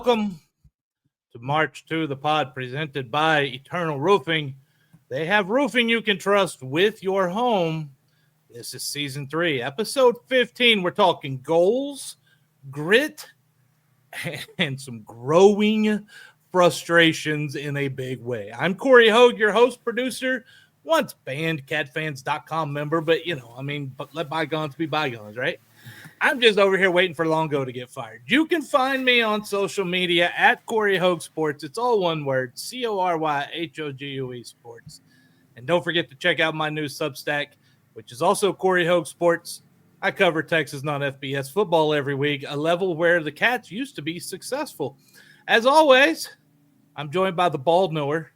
welcome to March 2, the pod presented by Eternal Roofing. They have roofing you can trust with your home. This is season 3, episode 15. We're talking goals, grit, and some growing frustrations in a big way. I'm Corey Hogue, your host, producer, once banned catfans.com member, but but let bygones be bygones, right? I'm just over here waiting for Longo to get fired. You can find me on social media at Corey Hogue Sports. It's all one word, CORYHOGUE Sports. And don't forget to check out my new Substack, which is also Corey Hogue Sports. I cover Texas non-FBS football every week, a level where the Cats used to be successful. As always, I'm joined by the bald knower,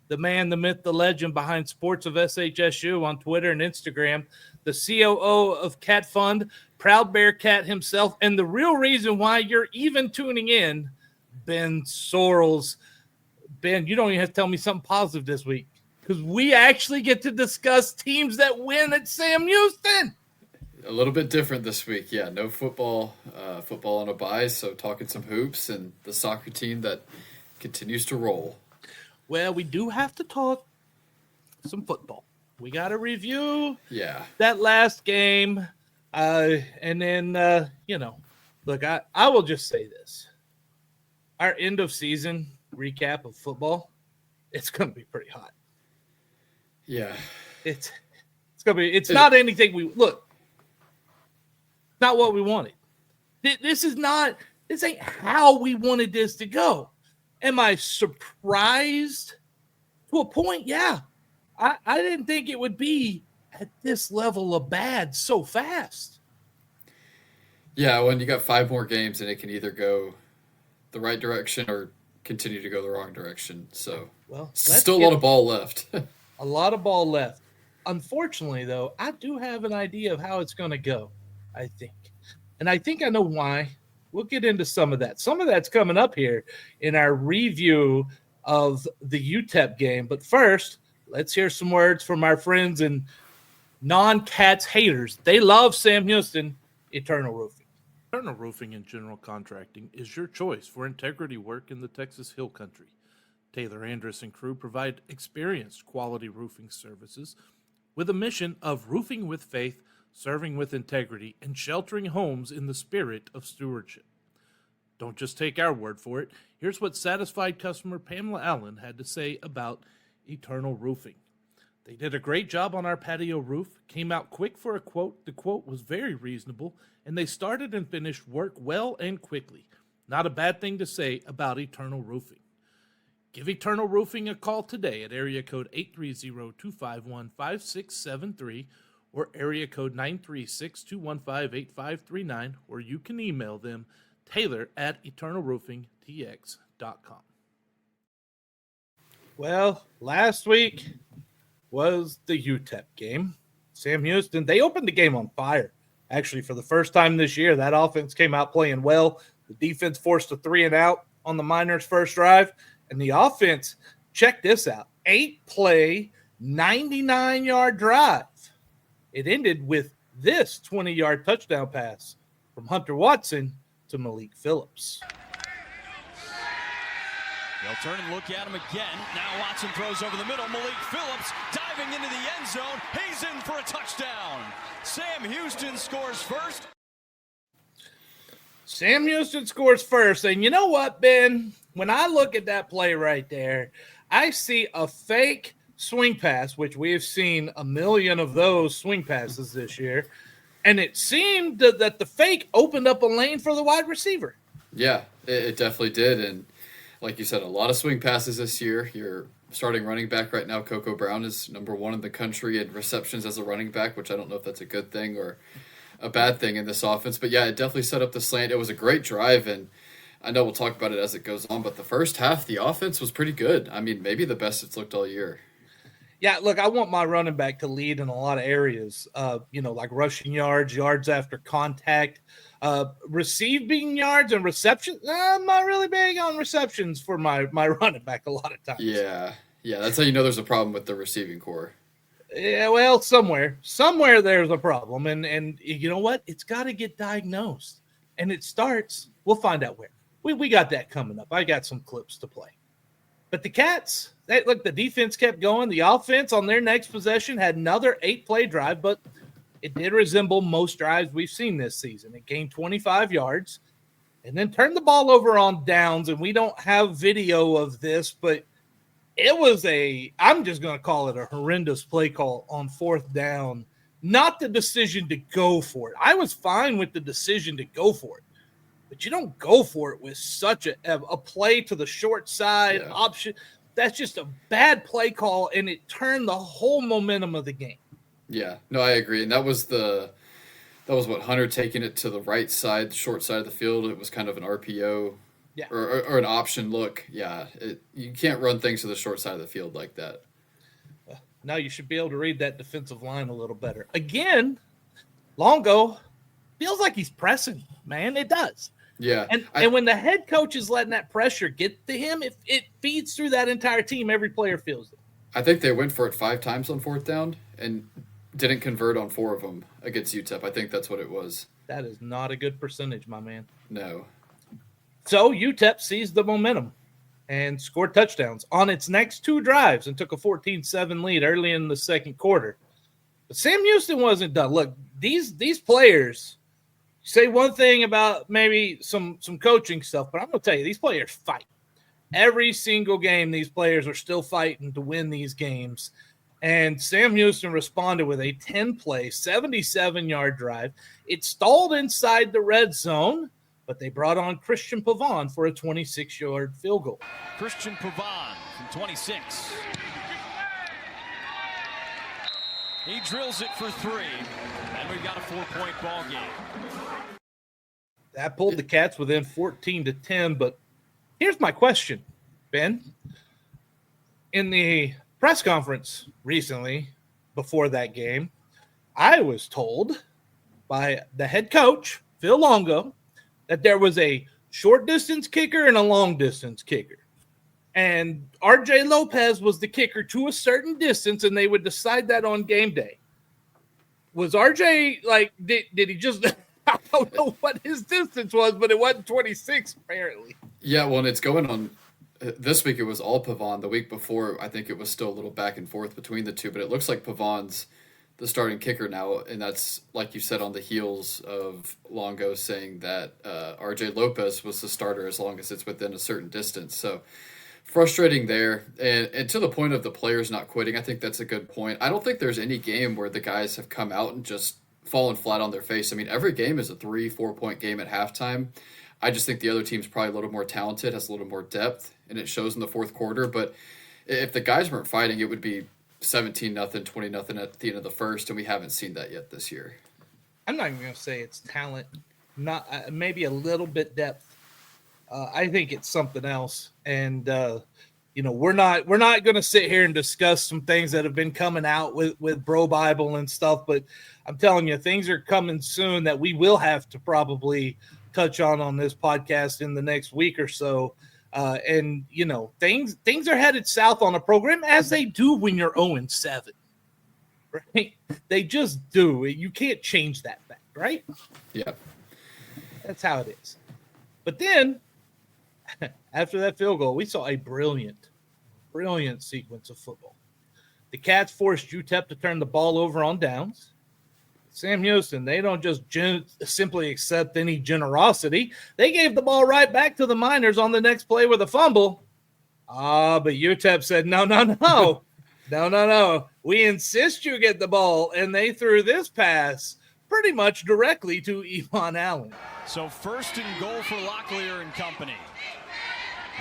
the man, the myth, the legend behind Sports of SHSU on Twitter and Instagram, the COO of Cat Fund, Proud Bear Cat himself, and the real reason why you're even tuning in, Ben Sorrells. Ben, you don't even have to tell me something positive this week because we actually get to discuss teams that win at Sam Houston. A little bit different this week. Yeah, no football on a bye, so talking some hoops and the soccer team that continues to roll. Well, we do have to talk some football. We got to review that last game. And then, look, I will just say this. Our end of season recap of football, it's going to be pretty hot. Yeah. It's going to be, it's not anything not what we wanted. This ain't how we wanted this to go. Am I surprised? To a point, yeah. I didn't think it would be at this level of bad so fast. Yeah, when you got 5 more games and it can either go the right direction or continue to go the wrong direction. So, still a lot of ball left. A lot of ball left. Unfortunately, though, I do have an idea of how it's going to go, I think. And I think I know why. We'll get into some of that. Some of that's coming up here in our review of the UTEP game. But first, let's hear some words from our friends and non-Cats haters. They love Sam Houston, Eternal Roofing. Eternal Roofing and General Contracting is your choice for integrity work in the Texas Hill Country. Taylor Andrus and crew provide experienced quality roofing services with a mission of roofing with faith, serving with integrity, and sheltering homes in the spirit of stewardship. Don't just take our word for it. Here's what satisfied customer Pamela Allen had to say about Eternal Roofing. They did a great job on our patio roof, came out quick for a quote. The quote was very reasonable, and they started and finished work well and quickly. Not a bad thing to say about Eternal Roofing. Give Eternal Roofing a call today at area code 830-251-5673 or area code 936-215-8539, or you can email them taylor@eternalroofingtx.com. Well, last week was the UTEP game. Sam Houston, they opened the game on fire. Actually, for the first time this year, that offense came out playing well. The defense forced a 3-and-out on the Miners' first drive, and the offense, check this out, 8-play, 99-yard drive. It ended with this 20-yard touchdown pass from Hunter Watson to Malik Phillips. They'll turn and look at him again. Now Watson throws over the middle. Malik Phillips diving into the end zone. He's in for a touchdown. Sam Houston scores first. Sam Houston scores first. And you know what, Ben? When I look at that play right there, I see a fake swing pass, which we have seen a million of those swing passes this year. And it seemed that the fake opened up a lane for the wide receiver. Yeah, it definitely did. And like you said, a lot of swing passes this year. Your starting running back right now, Coco Brown, is number 1 in the country in receptions as a running back, which I don't know if that's a good thing or a bad thing in this offense. But yeah, it definitely set up the slant. It was a great drive, and I know we'll talk about it as it goes on, but the first half, the offense was pretty good. I mean, maybe the best it's looked all year. Yeah, look, I want my running back to lead in a lot of areas, like rushing yards, yards after contact, receiving yards and receptions. I'm not really big on receptions for my running back a lot of times. Yeah, that's how you know there's a problem with the receiving core. Yeah, well, somewhere there's a problem, and you know what? It's got to get diagnosed, and it starts. We'll find out where. we got that coming up. I got some clips to play. But the Cats, the defense kept going. The offense on their next possession had another 8-play drive, but it did resemble most drives we've seen this season. It gained 25 yards and then turned the ball over on downs, and we don't have video of this, but it was I'm just going to call it a horrendous play call on 4th down, not the decision to go for it. I was fine with the decision to go for it, but you don't go for it with such a play to the short side option. That's just a bad play call, and it turned the whole momentum of the game. Yeah, no, I agree. And that was what Hunter taking it to the right side, the short side of the field. It was kind of an RPO or an option look. Yeah, you can't run things to the short side of the field like that. Now you should be able to read that defensive line a little better. Again, Longo feels like he's pressing, man. It does. Yeah. And when the head coach is letting that pressure get to him, it feeds through that entire team. Every player feels it. I think they went for it 5 times on 4th down and didn't convert on 4 of them against UTEP. I think that's what it was. That is not a good percentage, my man. No. So UTEP seized the momentum and scored touchdowns on its next 2 drives and took a 14-7 lead early in the second quarter. But Sam Houston wasn't done. Look, these players say one thing about maybe some coaching stuff, but I'm going to tell you, these players fight. Every single game, these players are still fighting to win these games. And Sam Houston responded with a 10-play, 77-yard drive. It stalled inside the red zone, but they brought on Christian Pavon for a 26-yard field goal. Christian Pavon from 26. He drills it for 3, and we've got a 4-point ball game. That pulled the Cats within 14-10, but here's my question, Ben. In the press conference recently, before that game, I was told by the head coach, Phil Longo, that there was a short-distance kicker and a long-distance kicker. And R.J. Lopez was the kicker to a certain distance, and they would decide that on game day. Was R.J., did he just – I don't know what his distance was, but it wasn't 26, apparently. Yeah, well, and it's going on – this week it was all Pavon. The week before, I think it was still a little back and forth between the two, but it looks like Pavon's the starting kicker now, and that's, like you said, on the heels of Longo saying that R.J. Lopez was the starter as long as it's within a certain distance. So frustrating there, and to the point of the players not quitting, I think that's a good point. I don't think there's any game where the guys have come out and just fallen flat on their face. I mean, every game is a 3-4 point game at halftime. I just think the other team's probably a little more talented, has a little more depth, and it shows in the fourth quarter. But if the guys weren't fighting, it would be 17-0, 20-0 at the end of the first, and we haven't seen that yet this year. I'm not even going to say it's talent, not maybe a little bit depth. I think it's something else, and we're not going to sit here and discuss some things that have been coming out with Bro Bible and stuff. But I'm telling you, things are coming soon that we will have to probably touch on this podcast in the next week or so. And things are headed south on a program, as they do when you're 0-7, right? They just do. You can't change that fact, right? Yeah. That's how it is. But then after that field goal, we saw a brilliant sequence of football. The Cats forced UTEP to turn the ball over on downs. Sam Houston, they don't just simply accept any generosity. They gave the ball right back to the Miners on the next play with a fumble. But UTEP said, no. We insist you get the ball. And they threw this pass pretty much directly to Iman Allen. So 1st and goal for Locklear and company.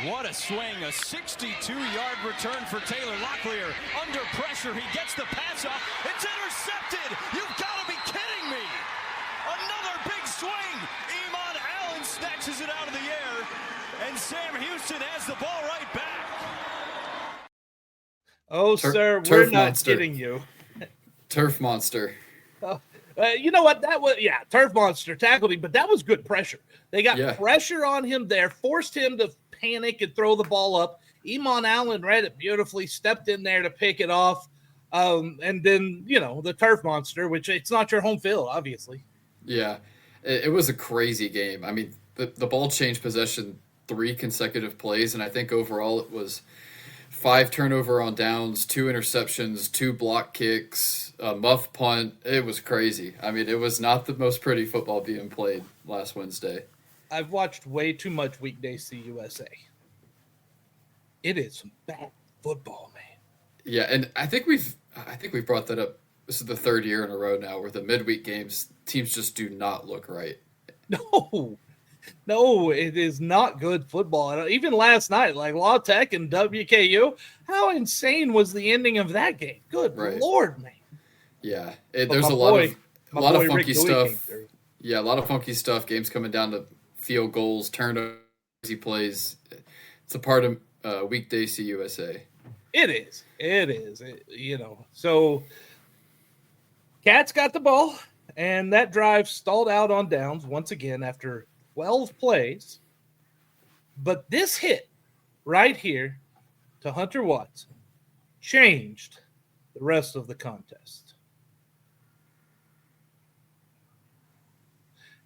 What a swing, a 62-yard return for Taylor Locklear. Under pressure, he gets the pass off. It's intercepted. You've got to be kidding me. Another big swing. Iman Allen snatches it out of the air, and Sam Houston has the ball right back. Oh, sir, we're not monster. kidding you. Turf monster. You know what? Turf monster tackled him, but that was good pressure. They got pressure on him there, forced him to panic and throw the ball up. Iman Allen read it beautifully, stepped in there to pick it off. And then, the turf monster, which it's not your home field, obviously. Yeah, it was a crazy game. I mean, the ball change possession 3 consecutive plays, and I think overall it was 5 turnover on downs, 2 interceptions, 2 block kicks, a muff punt. It was crazy. I mean, it was not the most pretty football being played last Wednesday. I've watched way too much weekday CUSA. It is some bad football, man. Yeah, and I think we've brought that up. This is the 3rd year in a row now where the midweek games teams just do not look right. No, it is not good football. And even last night, like La Tech and WKU, how insane was the ending of that game? Good Lord, man. Yeah, there's a lot of funky stuff. Yeah, a lot of funky stuff. Games coming down to field goals, turnovers, easy plays. It's a part of weekday CUSA. It is. So Cats got the ball, and that drive stalled out on downs once again after 12 plays. But this hit right here to Hunter Watson changed the rest of the contest.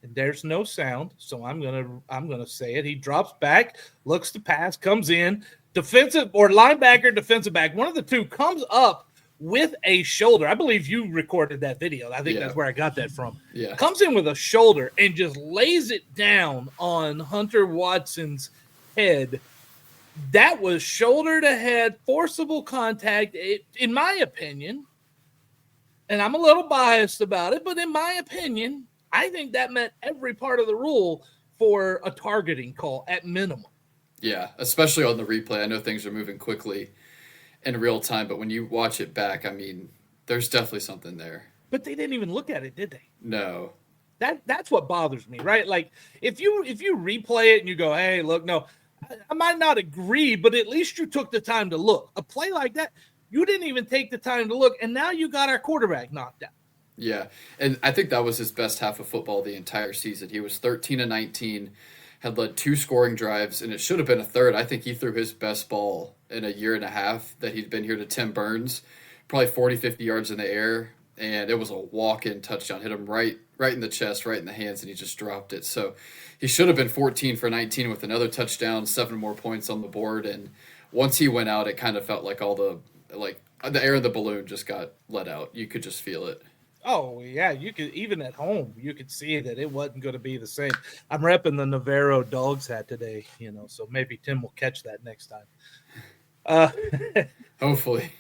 And there's no sound, so I'm gonna say it. He drops back, looks to pass, comes in, defensive or linebacker, defensive back, one of the two comes up with a shoulder. I believe you recorded that video. I think that's where I got that from. Yeah. Comes in with a shoulder and just lays it down on Hunter Watson's head. That was shoulder to head, forcible contact. In my opinion, and I'm a little biased about it, but in my opinion, I think that met every part of the rule for a targeting call at minimum. Yeah, especially on the replay. I know things are moving quickly in real time, but when you watch it back, I mean, there's definitely something there. But they didn't even look at it, did they? No. That's what bothers me, right? Like if you replay it and you go, hey, look, no, I might not agree, but at least you took the time to look. A play like that, you didn't even take the time to look, and now you got our quarterback knocked out. Yeah, and I think that was his best half of football the entire season. He was 13-19, had led 2 scoring drives, and it should have been a third. I think he threw his best ball in a year and a half that he'd been here to Tim Burns, probably 40, 50 yards in the air, and it was a walk-in touchdown. Hit him right in the chest, right in the hands, and he just dropped it. So he should have been 14 for 19 with another touchdown, 7 more points on the board, and once he went out, it kind of felt like the air in the balloon just got let out. You could just feel it. Oh, yeah, you could, even at home, you could see that it wasn't going to be the same. I'm repping the Navarro Dogs hat today, so maybe Tim will catch that next time. Hopefully.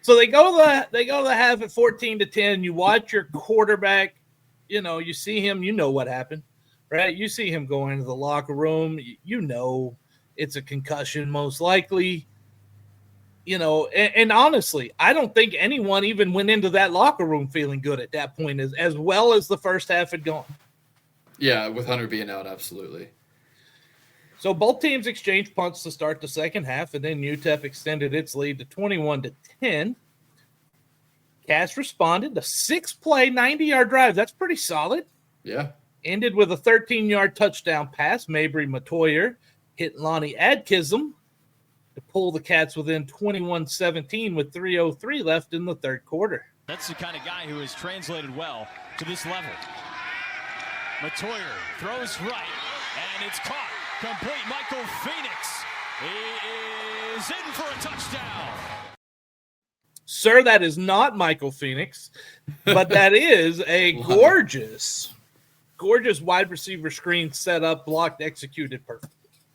So they go to the half at 14-10. You watch your quarterback, you see him, what happened, right? You see him go into the locker room, it's a concussion most likely. And honestly, I don't think anyone even went into that locker room feeling good at that point as well as the first half had gone. Yeah, with Hunter being out, absolutely. So both teams exchanged punts to start the second half, and then UTEP extended its lead to 21-10. Cass responded. The 6-play, 90-yard drive, that's pretty solid. Yeah. Ended with a 13-yard touchdown pass. Mabry Matoyer hit Lonnie Adkism to pull the Cats within 21-17 with 3:03 left in the third quarter. That's the kind of guy who has translated well to this level. Matoyer throws right, and it's caught. Complete. Michael Phoenix. He is in for a touchdown. Sir, that is not Michael Phoenix, but that is a gorgeous wide receiver screen set up, blocked, executed perfectly.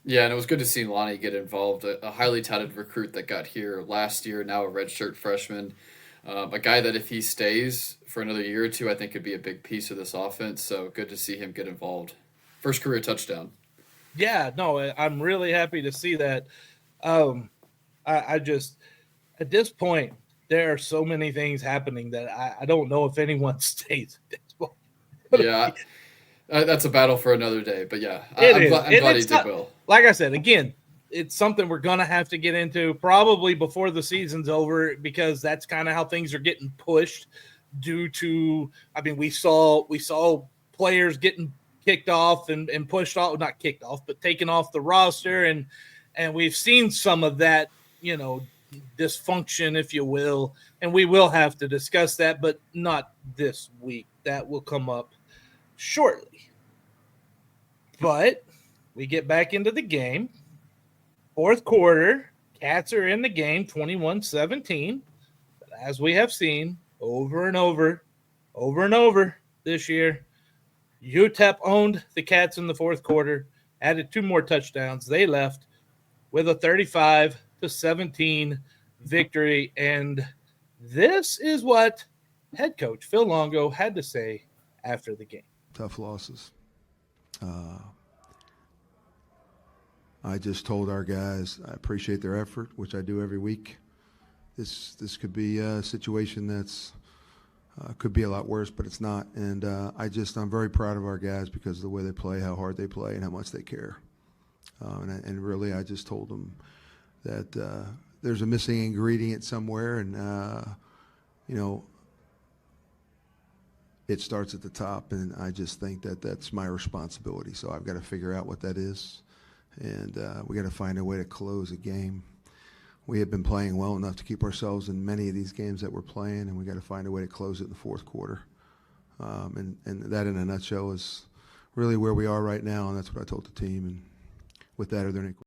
Yeah, and it was good to see Lonnie get involved, a highly touted recruit that got here last year, now a redshirt freshman, a guy that if he stays for another year or two, I think could be a big piece of this offense, so good to see him get involved. First career touchdown. Yeah, no, I'm really happy to see that. I just, at this point, there are so many things happening that I don't know if anyone stays at this point. Yeah, that's a battle for another day, but yeah, I'm glad he did well. Like I said, again, it's something we're going to have to get into probably before the season's over because that's kind of how things are getting pushed due to, we saw players getting kicked off and pushed off, not kicked off, but taken off the roster. And we've seen some of that, dysfunction, if you will, and we will have to discuss that, but not this week. That will come up shortly. But We get back into the game. Fourth quarter, Cats are in the game 21-17. But as we have seen over and over this year, UTEP owned the Cats in the fourth quarter, added 2 more touchdowns. They left with a 35-17 victory. And this is what head coach Phil Longo had to say after the game. Tough losses. I just told our guys I appreciate their effort, which I do every week. This could be a situation that's could be a lot worse, but it's not. And I'm very proud of our guys because of the way they play, how hard they play, and how much they care. And really, I just told them that there's a missing ingredient somewhere, and it starts at the top, and I just think that that's my responsibility. So I've got to figure out what that is, and we got to find a way to close a game. We have been playing well enough to keep ourselves in many of these games that we're playing, and we got to find a way to close it in the fourth quarter. And that, in a nutshell, is really where we are right now, and that's what I told the team. And with that, are there any questions?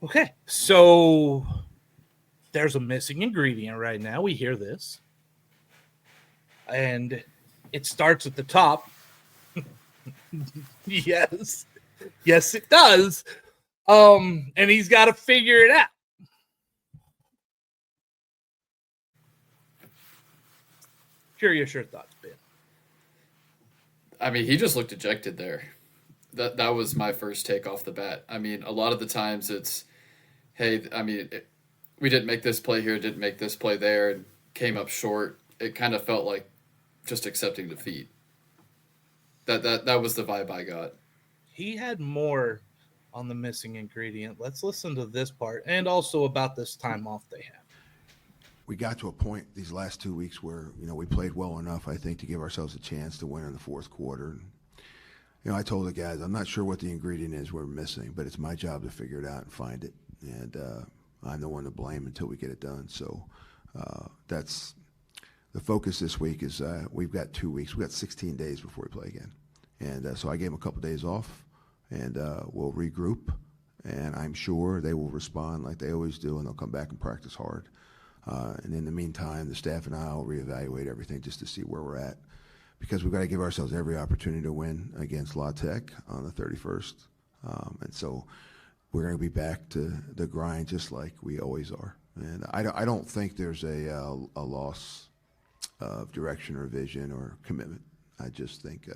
Okay, so there's a missing ingredient right now. We hear this. And it starts at the top. Yes, it does. And he's got to figure it out. Curious your thoughts, Ben. I mean, he just looked dejected there. That was my first take off the bat. I mean, a lot of the times it's, hey, I mean, we didn't make this play here, didn't make this play there, and came up short. It kind of felt like just accepting defeat. That was the vibe I got. He had more on the missing ingredient. Let's listen to this part and also about this time off they had. We got to a point these last 2 weeks where, we played well enough, I think, to give ourselves a chance to win in the fourth quarter. And, I told the guys, I'm not sure what the ingredient is we're missing, but it's my job to figure it out and find it. And I'm the one to blame until we get it done. So that's the focus this week is we've got 2 weeks. We've got 16 days before we play again. And so I gave them a couple of days off, and we'll regroup. And I'm sure they will respond like they always do, and they'll come back and practice hard. And in the meantime, the staff and I will reevaluate everything just to see where we're at, because we've got to give ourselves every opportunity to win against La Tech on the 31st. And so we're going to be back to the grind just like we always are. And I don't think there's a loss of direction or vision or commitment. I just think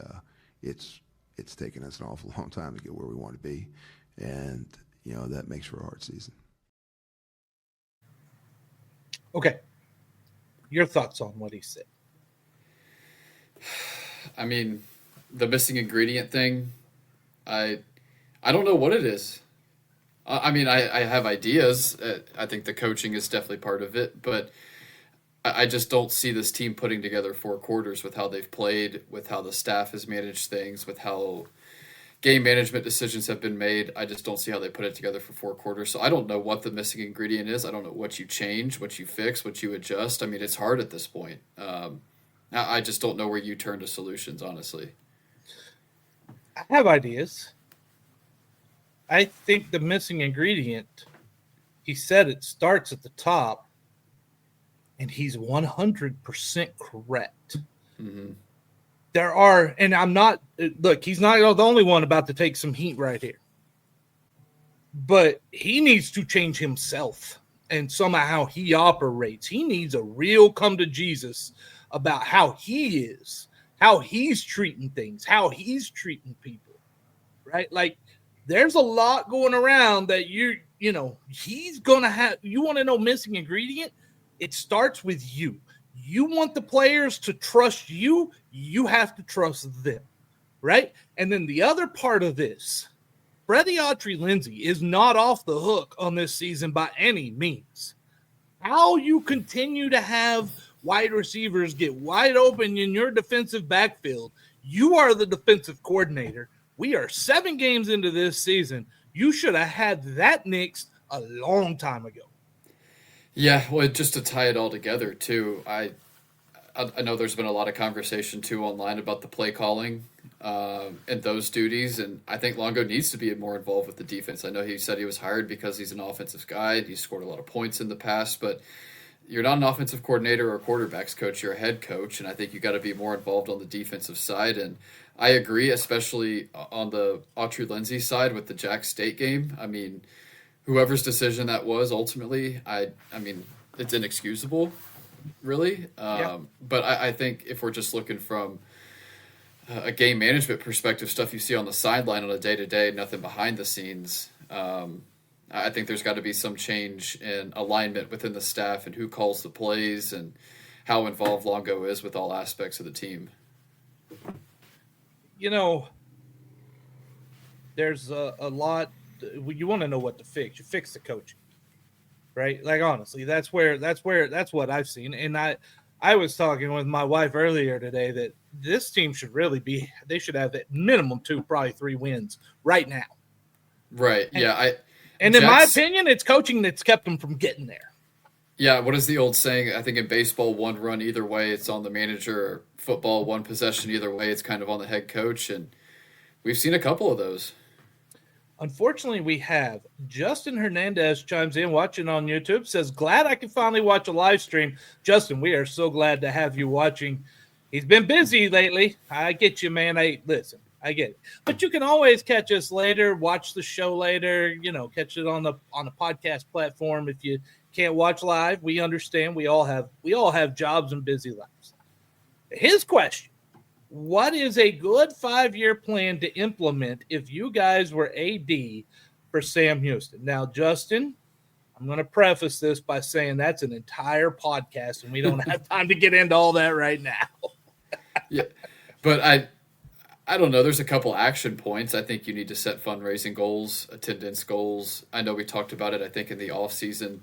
it's taken us an awful long time to get where we want to be, and that makes for a hard season. Okay, your thoughts on what he said? I mean, the missing ingredient thing, I don't know what it is. I mean, I have ideas. I think the coaching is definitely part of it, but I just don't see this team putting together 4 quarters with how they've played, with how the staff has managed things, with how game management decisions have been made. I just don't see how they put it together for 4 quarters. So I don't know what the missing ingredient is. I don't know what you change, what you fix, what you adjust. I mean, it's hard at this point. I just don't know where you turn to solutions, honestly. I have ideas. I think the missing ingredient, he said it starts at the top, and he's 100% correct. Mm-hmm. There are, and I'm not, look, he's not the only one about to take some heat right here. But he needs to change himself and somehow he operates. He needs a real come to Jesus about how he is, how he's treating things, how he's treating people, right? Like, there's a lot going around that he's going to have. You want to know missing ingredient? It starts with you. You want the players to trust you, you have to trust them, right? And then the other part of this, Freddie Autry-Lindsey is not off the hook on this season by any means. How you continue to have wide receivers get wide open in your defensive backfield, you are the defensive coordinator. We are 7 games into this season. You should have had that nixed a long time ago. Yeah, well, just to tie it all together too, I know there's been a lot of conversation too online about the play calling and those duties, and I think Longo needs to be more involved with the defense. I know he said he was hired because he's an offensive guy. He's scored a lot of points in the past, but you're not an offensive coordinator or quarterbacks coach. You're a head coach, and I think you got to be more involved on the defensive side. And I agree, especially on the Autry Lindsey side with the Jack State game. I mean, whoever's decision that was ultimately, I mean, it's inexcusable, really. But I think if we're just looking from a game management perspective, stuff you see on the sideline on a day-to-day, nothing behind the scenes, I think there's got to be some change in alignment within the staff and who calls the plays and how involved Longo is with all aspects of the team. You know, there's a lot. You want to know what to fix. You fix the coaching, right? Like, honestly, that's what I've seen. And I was talking with my wife earlier today that this team should really they should have at minimum 2, probably 3 wins right now. Right. And in my opinion, it's coaching that's kept them from getting there. Yeah, what is the old saying? I think in baseball, one run either way, it's on the manager. Or football, one possession either way, it's kind of on the head coach. And we've seen a couple of those. Unfortunately, we have. Justin Hernandez chimes in, watching on YouTube, says, glad I can finally watch a live stream. Justin, we are so glad to have you watching. He's been busy lately. I get you, man. Listen. I get it. But you can always catch us later, watch the show later, catch it on the podcast platform. If you can't watch live, we understand. We all have jobs and busy lives. His question, what is a good 5-year plan to implement if you guys were AD for Sam Houston? Now, Justin, I'm going to preface this by saying that's an entire podcast, and we don't have time to get into all that right now. Yeah, but I don't know. There's a couple action points. I think you need to set fundraising goals, attendance goals. I know we talked about it, I think, in the offseason.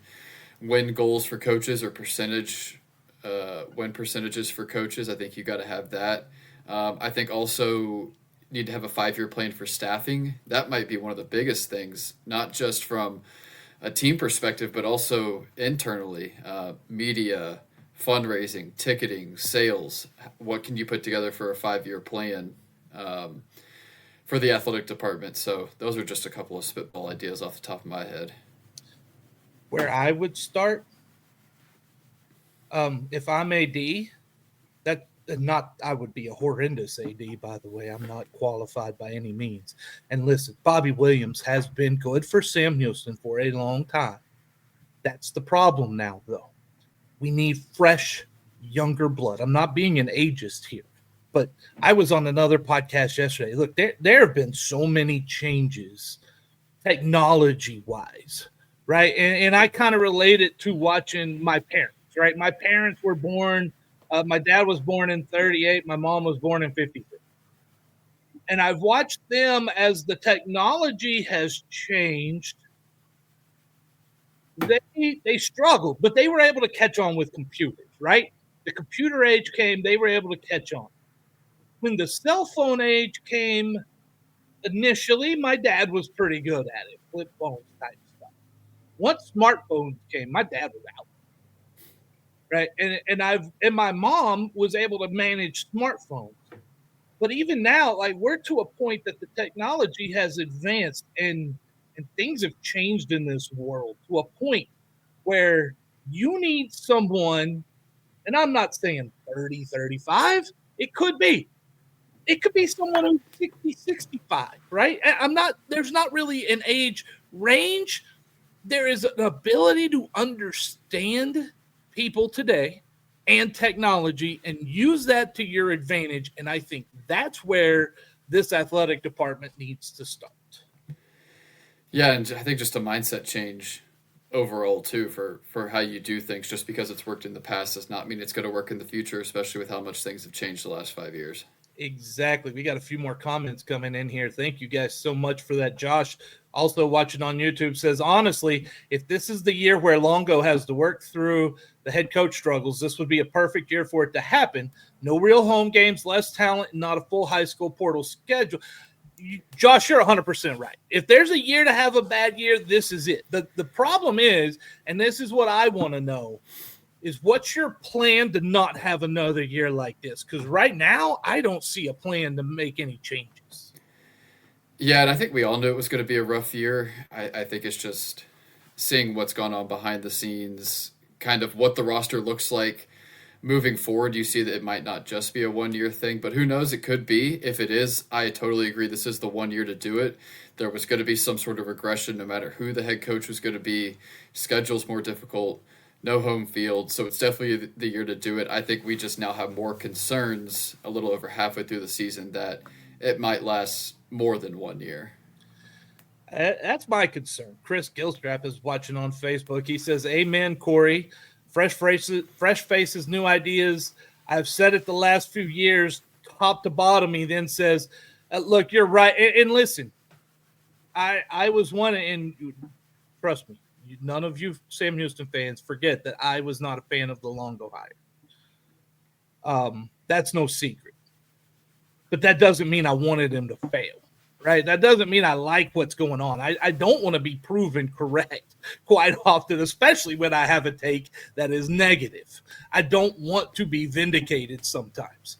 Win goals for coaches or win percentages for coaches. I think you got to have that. I think also need to have a 5-year plan for staffing. That might be one of the biggest things, not just from a team perspective, but also internally. Media, fundraising, ticketing, sales. What can you put together for a 5-year plan for the athletic department? So those are just a couple of spitball ideas off the top of my head. Where I would start, if I'm AD, I would be a horrendous AD, by the way. I'm not qualified by any means. And listen, Bobby Williams has been good for Sam Houston for a long time. That's the problem now, though. We need fresh, younger blood. I'm not being an ageist here. But I was on another podcast yesterday. Look, there have been so many changes technology-wise, right? And I kind of relate it to watching my parents, right? My parents were born, my dad was born in 1938. My mom was born in 1953. And I've watched them as the technology has changed. They struggled, but they were able to catch on with computers, right? The computer age came, they were able to catch on. When the cell phone age came, initially, my dad was pretty good at it, flip phones type stuff. Once smartphones came, my dad was out, right? And my mom was able to manage smartphones. But even now, like, we're to a point that the technology has advanced and things have changed in this world to a point where you need someone, and I'm not saying 30, 35, it could be. It could be someone who's 60, 65, right? There's not really an age range. There is an ability to understand people today and technology and use that to your advantage. And I think that's where this athletic department needs to start. Yeah, and I think just a mindset change overall, too, for how you do things. Just because it's worked in the past does not mean it's going to work in the future, especially with how much things have changed the last 5 years. Exactly. We got a few more comments coming in here. Thank you guys so much for that. Josh, also watching on YouTube, says, honestly, if this is the year where Longo has to work through the head coach struggles, this would be a perfect year for it to happen. No real home games, less talent, and not a full high school portal schedule. Josh, you're 100% right. If there's a year to have a bad year, this is it. The problem is, and this is what I want to know, is what's your plan to not have another year like this? Because right now, I don't see a plan to make any changes. Yeah, and I think we all knew it was going to be a rough year. I think it's just seeing what's gone on behind the scenes, kind of what the roster looks like moving forward. You see that it might not just be a 1 year thing, but who knows? It could be. If it is, I totally agree. This is the 1 year to do it. There was going to be some sort of regression no matter who the head coach was going to be. Schedule's more difficult, no home field. So it's definitely the year to do it. I think we just now have more concerns a little over halfway through the season that it might last more than 1 year. That's my concern. Chris Gilstrap is watching on Facebook. He says, "Amen, Corey. Fresh faces, new ideas. I've said it the last few years, top to bottom." He then says, "Look, you're right." And listen, I was one, and trust me, none of you Sam Houston fans forget that I was not a fan of the Longo hire. That's no secret. But that doesn't mean I wanted him to fail. Right. That doesn't mean I like what's going on. I don't want to be proven correct quite often, especially when I have a take that is negative. I don't want to be vindicated sometimes.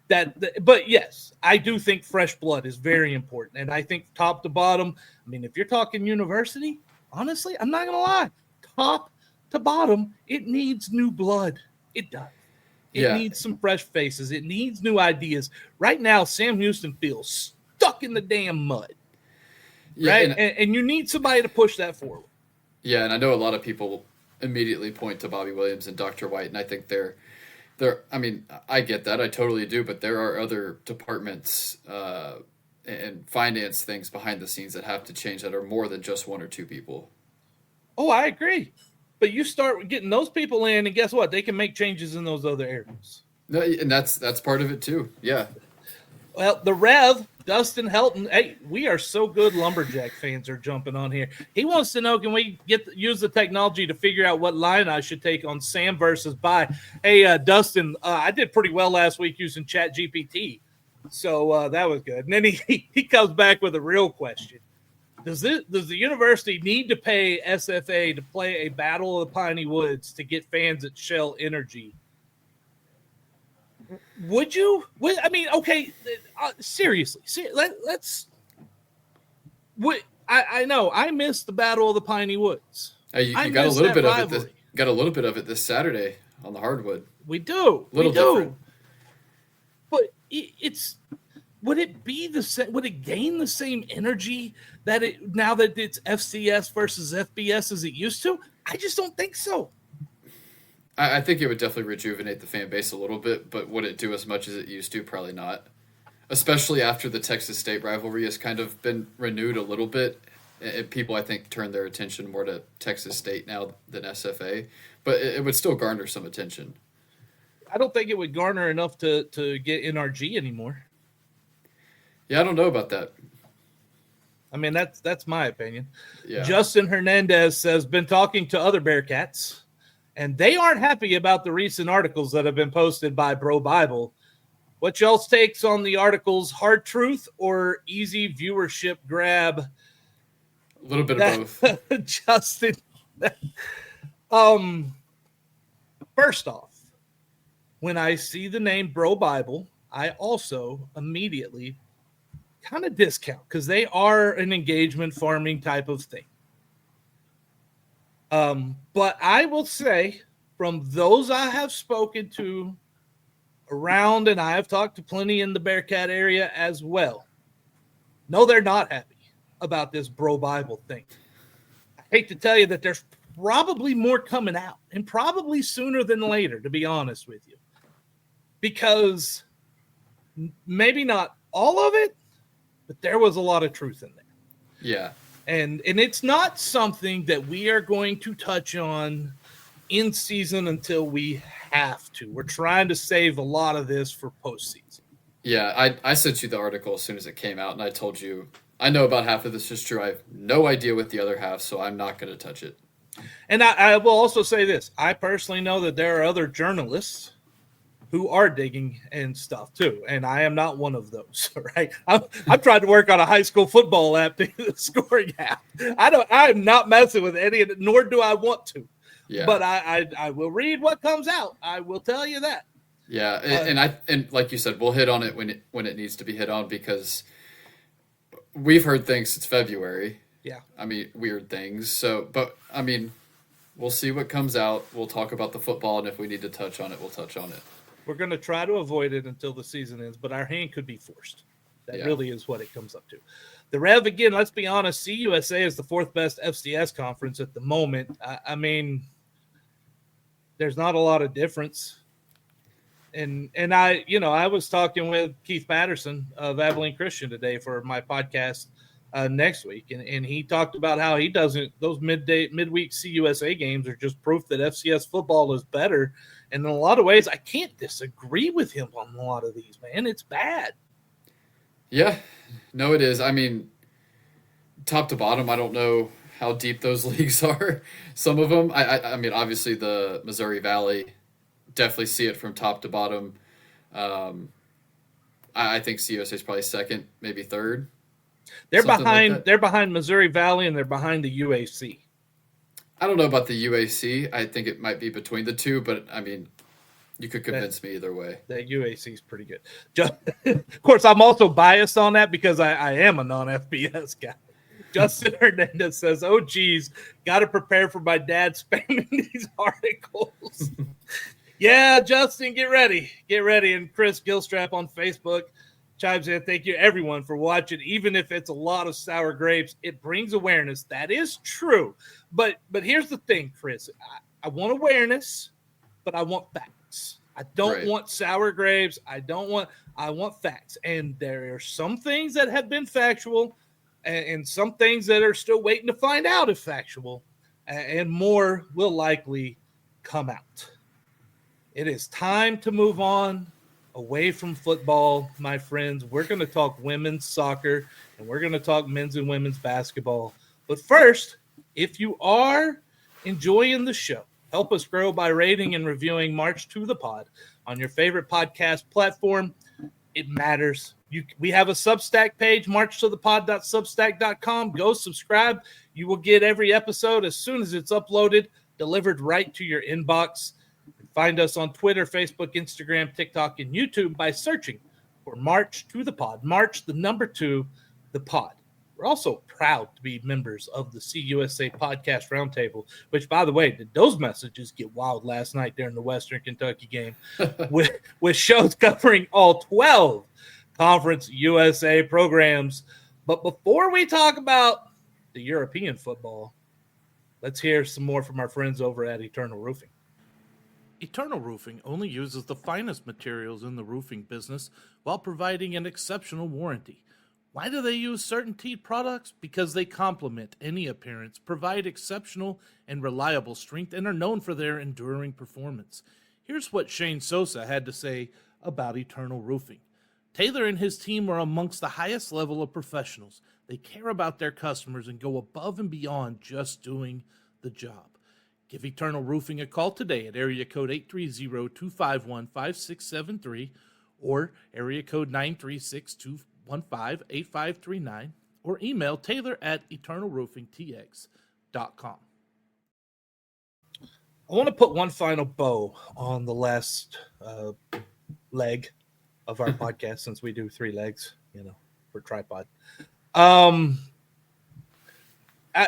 But yes, I do think fresh blood is very important. And I think top to bottom, I mean, if you're talking university, honestly, I'm not going to lie. Top to bottom, it needs new blood. It does. It needs some fresh faces. It needs new ideas. Right now, Sam Houston feels stuck in the damn mud, right? And you need somebody to push that forward. Yeah, and I know a lot of people immediately point to Bobby Williams and Dr. White, and I think they're. I mean, I get that, I totally do, but there are other departments and finance things behind the scenes that have to change that are more than just one or two people. Oh, I agree, but you start getting those people in, and guess what? They can make changes in those other areas. No, and that's part of it too. Yeah. Well, the Rev, Dustin Helton, hey, we are so good. Lumberjack fans are jumping on here. He wants to know, can we use the technology to figure out what line I should take on Sam versus Bye? Hey, Dustin, I did pretty well last week using ChatGPT, so that was good. And then he comes back with a real question. Does the university need to pay SFA to play a Battle of the Piney Woods to get fans at Shell Energy? Would you? I mean, okay, seriously. I know I missed the Battle of the Piney Woods. You got a little bit of it. Got a little bit of it this Saturday on the hardwood. We do. We do. Different. But would it be the same? Would it gain the same energy that now that it's FCS versus FBS as it used to? I just don't think so. I think it would definitely rejuvenate the fan base a little bit, but would it do as much as it used to? Probably not. Especially after the Texas State rivalry has kind of been renewed a little bit. And people, I think, turn their attention more to Texas State now than SFA. But it would still garner some attention. I don't think it would garner enough to get NRG anymore. Yeah, I don't know about that. I mean, that's my opinion. Yeah. Justin Hernandez says, been talking to other Bearcats, and they aren't happy about the recent articles that have been posted by Bro Bible. What y'all's takes on the articles? Hard truth or easy viewership grab? A little bit of both. Justin. First off, when I see the name Bro Bible, I also immediately kind of discount because they are an engagement farming type of thing. But I will say, from those I have spoken to around, and I have talked to plenty in the Bearcat area as well, no, they're not happy about this Bro Bible thing. I hate to tell you that there's probably more coming out, and probably sooner than later, to be honest with you, because maybe not all of it, but there was a lot of truth in there. Yeah. And it's not something that we are going to touch on in season until we have to. We're trying to save a lot of this for postseason. Yeah, I sent you the article as soon as it came out, and I told you, I know about half of this is true. I have no idea what the other half, so I'm not going to touch it. And I will also say this. I personally know that there are other journalists who are digging and stuff too, and I am not one of those. Right? I'm trying to work on a high school football app, to scoring app. I'm not messing with any of it, nor do I want to. Yeah. But I will read what comes out. I will tell you that. Yeah, and like you said, we'll hit on it when it needs to be hit on, because we've heard things since February. Yeah. I mean, weird things. So, but I mean, we'll see what comes out. We'll talk about the football, and if we need to touch on it, we'll touch on it. We're going to try to avoid it until the season ends, but our hand could be forced. That really is what it comes up to. The Rev, again, let's be honest, CUSA is the fourth best FCS conference at the moment. I mean, there's not a lot of difference. And I was talking with Keith Patterson of Abilene Christian today for my podcast next week, and he talked about how he doesn't. Those midweek CUSA games are just proof that FCS football is better. And in a lot of ways, I can't disagree with him on a lot of these. Man, it's bad. Yeah, no, it is. I mean, top to bottom, I don't know how deep those leagues are. Some of them, I mean, obviously the Missouri Valley, definitely see it from top to bottom. I think CUSA is probably second, maybe third. They're Something behind. like that. They're behind Missouri Valley, and they're behind the UAC. I don't know about the UAC. I think it might be between the two, but I mean, you could convince me either way. That UAC is pretty good. Of course, I'm also biased on that because I am a non-FBS guy. Justin Hernandez says, "Oh, geez, got to prepare for my dad spamming these articles." Yeah, Justin, get ready. Get ready. And Chris Gilstrap on Facebook chimes in. Thank you, everyone, for watching. Even if it's a lot of sour grapes, it brings awareness. That is true. But here's the thing, Chris. I want awareness, but I want facts. I don't want sour grapes. I want facts. And there are some things that have been factual and some things that are still waiting to find out if factual. And more will likely come out. It is time to move on away from football, my friends. We're going to talk women's soccer, and we're going to talk men's and women's basketball. But first, if you are enjoying the show, help us grow by rating and reviewing March to the Pod on your favorite podcast platform. It matters. We have a Substack page, marchtothepod.substack.com. Go subscribe. You will get every episode as soon as it's uploaded, delivered right to your inbox. Find us on Twitter, Facebook, Instagram, TikTok, and YouTube by searching for March to the Pod. March, the number 2, the Pod. We're also proud to be members of the CUSA Podcast Roundtable, which, by the way, did those messages get wild last night during the Western Kentucky game with shows covering all 12 Conference USA programs. But before we talk about the European football, let's hear some more from our friends over at Eternal Roofing. Eternal Roofing only uses the finest materials in the roofing business while providing an exceptional warranty. Why do they use CertainTeed products? Because they complement any appearance, provide exceptional and reliable strength, and are known for their enduring performance. Here's what Shane Sosa had to say about Eternal Roofing. Taylor and his team are amongst the highest level of professionals. They care about their customers and go above and beyond just doing the job. Give Eternal Roofing a call today at area code 830-251-5673 or area code 936-215-8539 or email taylor@eternalroofingtx.com. I want to put one final bow on the last leg of our podcast since we do 3 legs, for tripod.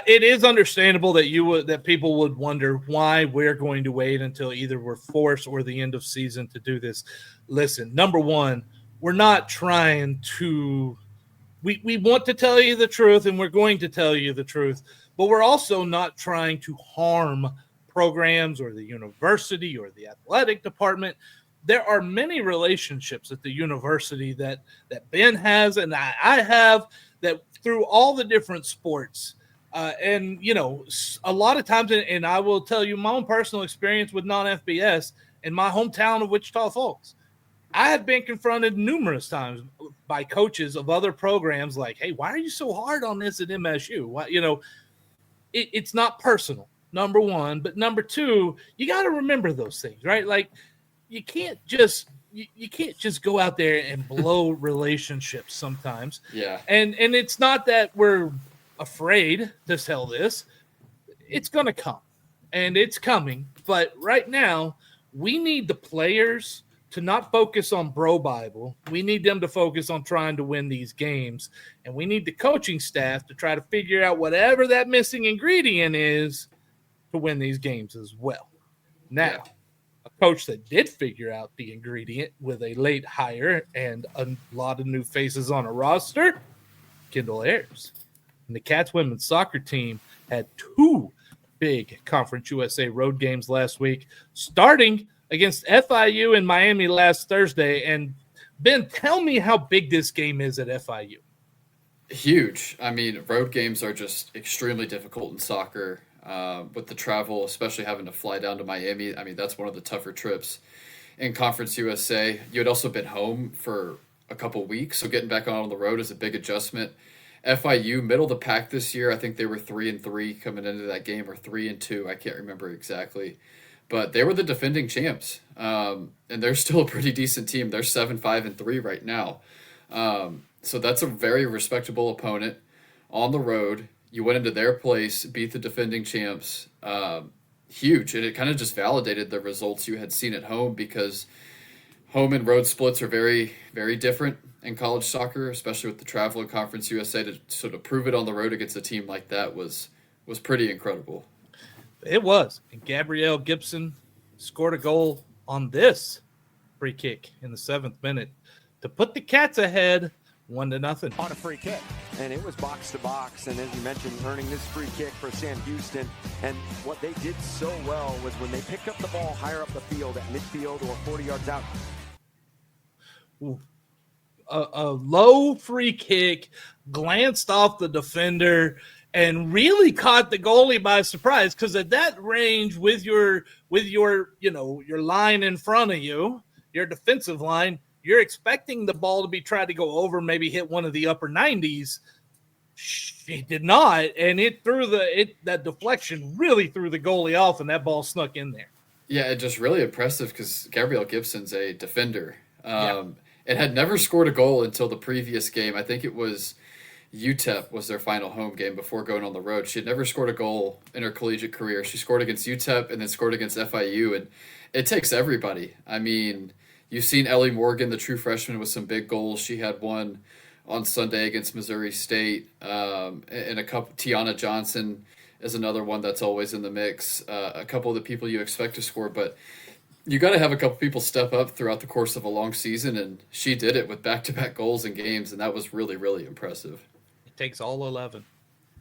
It is understandable that people would wonder why we're going to wait until either we're forced or the end of season to do this. Listen, number one, we're not trying to we want to tell you the truth, and we're going to tell you the truth, but we're also not trying to harm programs or the university or the athletic department. There are many relationships at the university that Ben has and I have that through all the different sports. And, a lot of times, and I will tell you my own personal experience with non-FBS in my hometown of Wichita Falls, I have been confronted numerous times by coaches of other programs like, hey, why are you so hard on this at MSU? Why, it's not personal, number one. But number two, you got to remember those things, right? Like you can't just go out there and blow relationships sometimes. Yeah. And it's not that we're afraid to sell this. It's going to come. and it's coming. But right now, we need the players to not focus on Bro Bible. We need them to focus on trying to win these games. And we need the coaching staff to try to figure out whatever that missing ingredient is to win these games as well. Now, a coach that did figure out the ingredient with a late hire and a lot of new faces on a roster, Kendall Ayers. And the Cats women's soccer team had 2 big Conference USA road games last week, starting against FIU in Miami last Thursday. And Ben, tell me how big this game is at FIU. Huge. I mean, road games are just extremely difficult in soccer with the travel, especially having to fly down to Miami. I mean, that's one of the tougher trips in Conference USA. You had also been home for a couple weeks, so getting back on the road is a big adjustment. FIU, middle of the pack this year. I think they were 3-3 coming into that game, or 3-2. I can't remember exactly. But they were the defending champs, and they're still a pretty decent team. They're 7-5-3 right now, so that's a very respectable opponent on the road. You went into their place, beat the defending champs, huge, and it kind of just validated the results you had seen at home, because home and road splits are very, very different in college soccer, especially with the travel in Conference USA. To sort of prove it on the road against a team like that was pretty incredible. It was. And Gabrielle Gibson scored a goal on this free kick in the 7th minute to put the Cats ahead 1-0. On a free kick. And it was box to box. And as you mentioned, earning this free kick for Sam Houston. And what they did so well was when they picked up the ball higher up the field at midfield or 40 yards out. Ooh. A low free kick, glanced off the defender, and really caught the goalie by surprise, because at that range, with your your line in front of you, your defensive line, you're expecting the ball to be tried to go over, maybe hit one of the upper 90s. She did not, and that deflection really threw the goalie off, and that ball snuck in there. Yeah, it just really impressive, because Gabrielle Gibson's a defender. And had never scored a goal until the previous game. I think it was UTEP was their final home game before going on the road. She had never scored a goal in her collegiate career. She scored against UTEP and then scored against FIU, and it takes everybody. I mean, you've seen Ellie Morgan, the true freshman, with some big goals. She had one on Sunday against Missouri State, and a couple. Tiana Johnson is another one that's always in the mix. A couple of the people you expect to score, but you got to have a couple people step up throughout the course of a long season, and she did it with back-to-back goals in games, and that was really, really impressive. It takes all 11.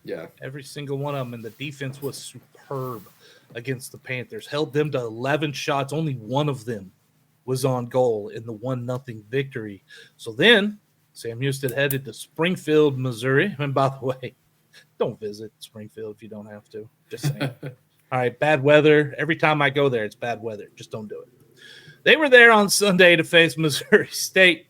Yeah. Every single one of them, and the defense was superb against the Panthers. Held them to 11 shots. Only one of them was on goal in the 1-0 victory. So then Sam Houston headed to Springfield, Missouri. And by the way, don't visit Springfield if you don't have to. Just saying. All right, bad weather. Every time I go there, it's bad weather. Just don't do it. They were there on Sunday to face Missouri State.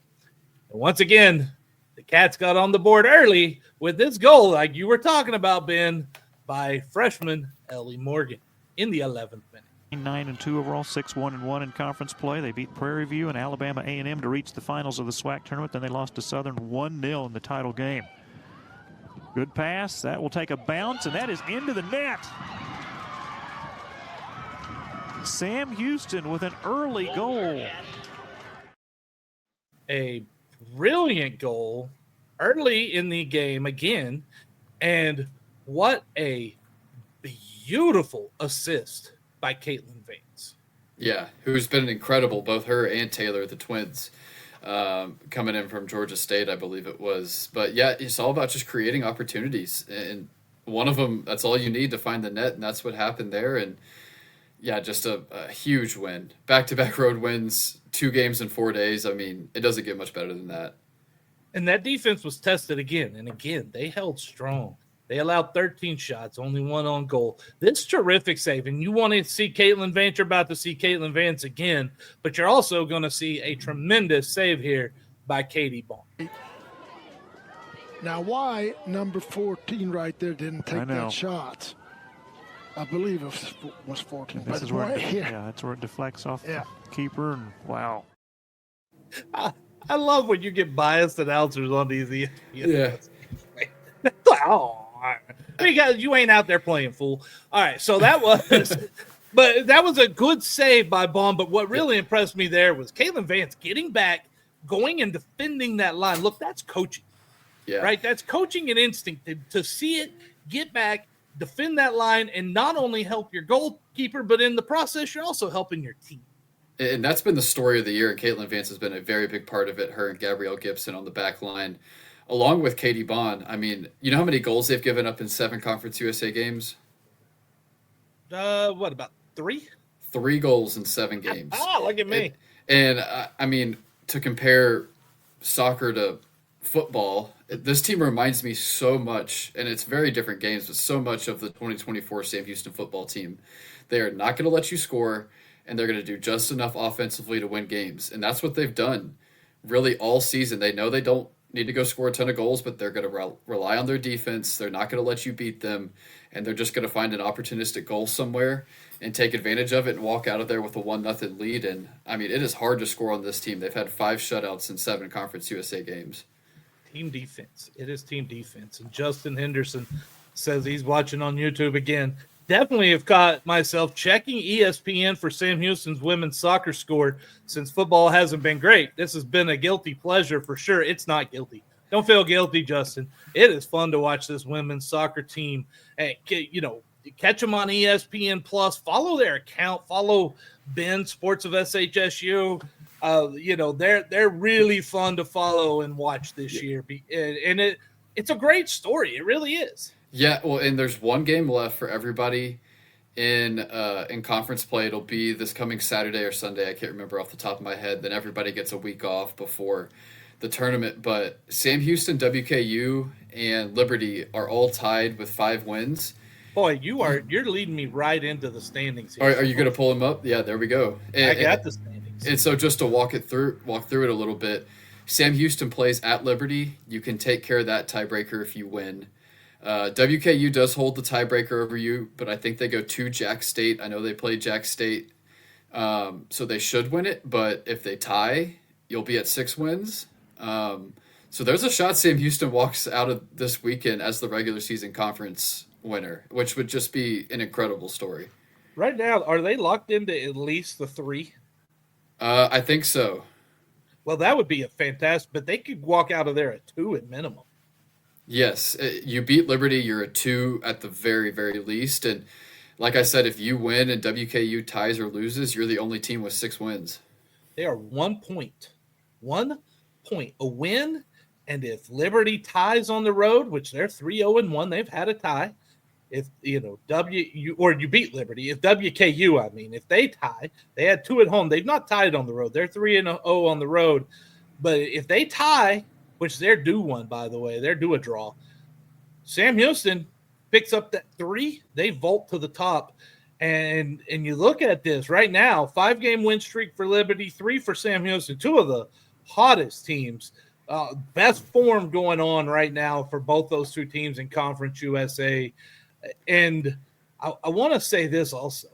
And once again, the Cats got on the board early with this goal, like you were talking about, Ben, by freshman Ellie Morgan in the 11th minute. 9-2 overall, 6-1-1 in conference play. They beat Prairie View and Alabama A&M to reach the finals of the SWAC tournament. Then they lost to Southern 1-0 in the title game. Good pass. That will take a bounce, and that is into the net. Sam Houston with an early goal. A brilliant goal early in the game again. And what a beautiful assist by Caitlin Vance. Yeah, who's been incredible, both her and Taylor, the twins, coming in from Georgia State, I believe it was. But yeah, it's all about just creating opportunities. And one of them, that's all you need to find the net, and that's what happened there. And yeah, just a huge win. Back-to-back road wins, 2 games in 4 days. I mean, it doesn't get much better than that. And that defense was tested again. And again, they held strong. They allowed 13 shots, only 1 on goal. This terrific save. And you want to see Caitlin Vance, you're about to see Caitlin Vance again. But you're also going to see a tremendous save here by Katie Bond. Now, why number 14 right there didn't take that shot? I believe it was 14. This is where that's where it deflects off the keeper, and wow. I love when you get biased announcers on these. Yeah. Oh, Because you ain't out there playing, fool. All right, so that was but that was a good save by Baum. But what really impressed me there was Kalen Vance getting back, going and defending that line. Look, that's coaching. Yeah. Right? That's coaching and instinct to see it, get back, defend that line, and not only help your goalkeeper, but in the process, you're also helping your team. And that's been the story of the year, and Caitlin Vance has been a very big part of it, her and Gabrielle Gibson on the back line, along with Katie Bond. I mean, you know how many goals they've given up in 7 Conference USA games? What, about 3? 3 goals in 7 games. Look at me. And I mean, to compare soccer to football, this team reminds me so much, and it's very different games, but so much of the 2024 Sam Houston football team. They are not going to let you score, and they're going to do just enough offensively to win games. And that's what they've done really all season. They know they don't need to go score a ton of goals, but they're going to rely on their defense. They're not going to let you beat them, and they're just going to find an opportunistic goal somewhere and take advantage of it and walk out of there with a 1-0 lead. And, I mean, it is hard to score on this team. They've had 5 shutouts in 7 Conference USA games. Team defense. It is team defense. And Justin Henderson says he's watching on YouTube again. Definitely have caught myself checking ESPN for Sam Houston's women's soccer score since football hasn't been great. This has been a guilty pleasure for sure. It's not guilty. Don't feel guilty, Justin. It is fun to watch this women's soccer team. And, you know, catch them on ESPN Plus. Follow their account. Follow Ben Sports of SHSU. You know, they're really fun to follow and watch this year. And it's a great story. It really is. Yeah, well, and there's one game left for everybody in conference play. It'll be this coming Saturday or Sunday. I can't remember off the top of my head. Then everybody gets a week off before the tournament. But Sam Houston, WKU, and Liberty are all tied with 5 wins. Boy, you're leading me right into the standings here. Are you going to pull them up? Yeah, there we go. I got the standings. And so just to walk through it a little bit, Sam Houston plays at Liberty. You can take care of that tiebreaker if you win. WKU does hold the tiebreaker over you, but I think they go to Jack State. I know they play Jack State, so they should win it. But if they tie, you'll be at 6 wins. So there's a shot Sam Houston walks out of this weekend as the regular season conference winner, which would just be an incredible story. Right now, are they locked into at least the 3? I think so. Well, that would be a fantastic, but they could walk out of there at 2 at minimum. Yes, you beat Liberty, you're at 2 at the very, very least. And like I said, if you win and WKU ties or loses, you're the only team with 6 wins. They are 1 point. 1 point. A win, and if Liberty ties on the road, which they're 3-0-1, they've had a tie. If, you know, you beat Liberty. If WKU, I mean, if they tie, they had 2 at home. They've not tied on the road. They're 3-0 on the road. But if they tie, which they're due one, by the way. They're due a draw. Sam Houston picks up that 3. They vault to the top. And you look at this right now, 5-game win streak for Liberty, 3 for Sam Houston, 2 of the hottest teams. Best form going on right now for both those 2 teams in Conference USA. And I want to say this also.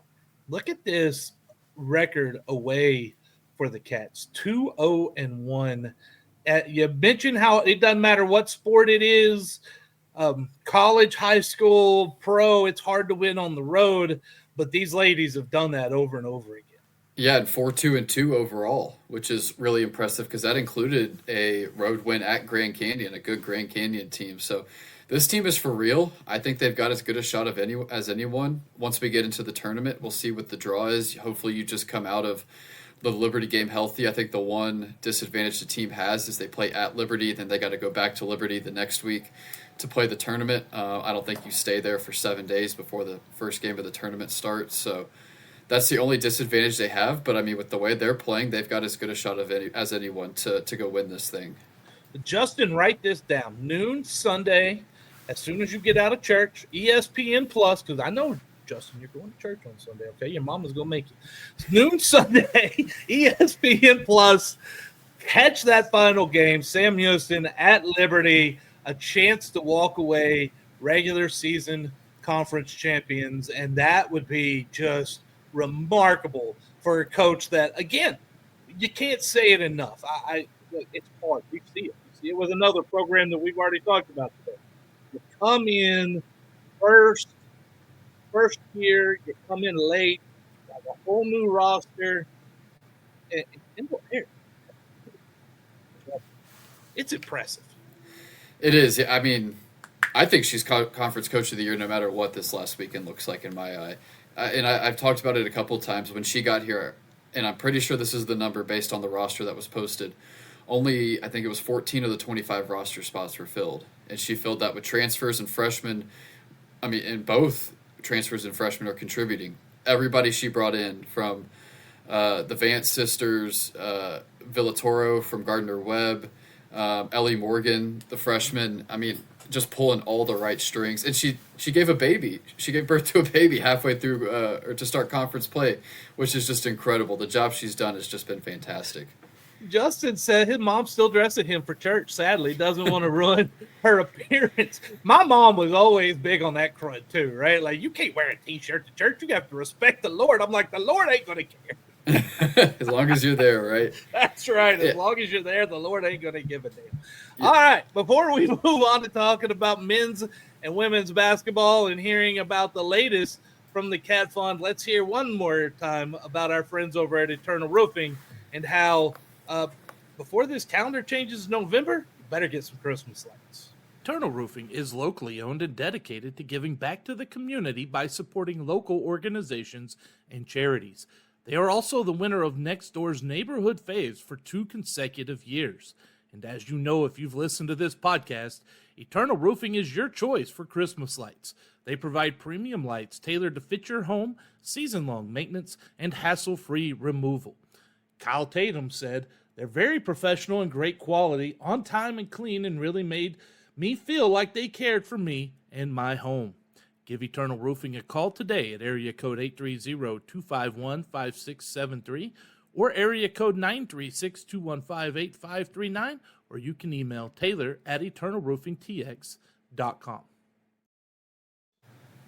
Look at this record away for the Cats, 2-0-1. You mentioned how it doesn't matter what sport it is, college, high school, pro, it's hard to win on the road, but these ladies have done that over and over again. Yeah, and 4-2-2 overall, which is really impressive because that included a road win at Grand Canyon, a good Grand Canyon team. So this team is for real. I think they've got as good a shot as anyone. Once we get into the tournament, we'll see what the draw is. Hopefully you just come out of the Liberty game healthy. I think the one disadvantage the team has is they play at Liberty, then they got to go back to Liberty the next week to play the tournament. I don't think you stay there for 7 days before the first game of the tournament starts. So that's the only disadvantage they have. But I mean, with the way they're playing, they've got as good a shot as anyone to go win this thing. Justin, write this down. Noon Sunday, as soon as you get out of church, ESPN Plus, because I know, Justin, you're going to church on Sunday, okay? Your mama's going to make you. Noon Sunday, ESPN Plus. Catch that final game. Sam Houston at Liberty, a chance to walk away regular season conference champions, and that would be just remarkable for a coach that, again, you can't say it enough. It's hard. We see it. We see it with another program that we've already talked about today. You come in first year, you come in late, you have a whole new roster, and Kendall Harris, it's impressive. It is. I mean, I think she's conference coach of the year no matter what this last weekend looks like in my eye. I've talked about it a couple of times when she got here, and I'm pretty sure this is the number based on the roster that was posted. Only, I think it was 14 of the 25 roster spots were filled, and she filled that with transfers and freshmen. I mean, and both transfers and freshmen are contributing. Everybody she brought in, from the Vance sisters, Villatoro from Gardner-Webb, Ellie Morgan, the freshman. I mean, just pulling all the right strings. And she gave a baby. She gave birth to a baby halfway through or to start conference play, which is just incredible. The job she's done has just been fantastic. Justin said his mom's still dressing him for church. Sadly, doesn't want to ruin her appearance. My mom was always big on that crud too, right? Like, you can't wear a T-shirt to church. You have to respect the Lord. I'm like, the Lord ain't going to care. As long as you're there, right? That's right. As long as you're there, the Lord ain't going to give a damn. Yeah. All right. Before we move on to talking about men's and women's basketball and hearing about the latest from the Cat Fund, let's hear one more time about our friends over at Eternal Roofing and how before this calendar changes in November, you better get some Christmas lights. Eternal Roofing is locally owned and dedicated to giving back to the community by supporting local organizations and charities. They are also the winner of Nextdoor's Neighborhood Faves for 2 consecutive years. And as you know, if you've listened to this podcast, Eternal Roofing is your choice for Christmas lights. They provide premium lights tailored to fit your home, season-long maintenance, and hassle-free removal. Kyle Tatum said, "They're very professional and great quality, on time and clean, and really made me feel like they cared for me and my home." Give Eternal Roofing a call today at area code 830-251-5673 or area code 936-215-8539, or you can email taylor@eternalroofingtx.com.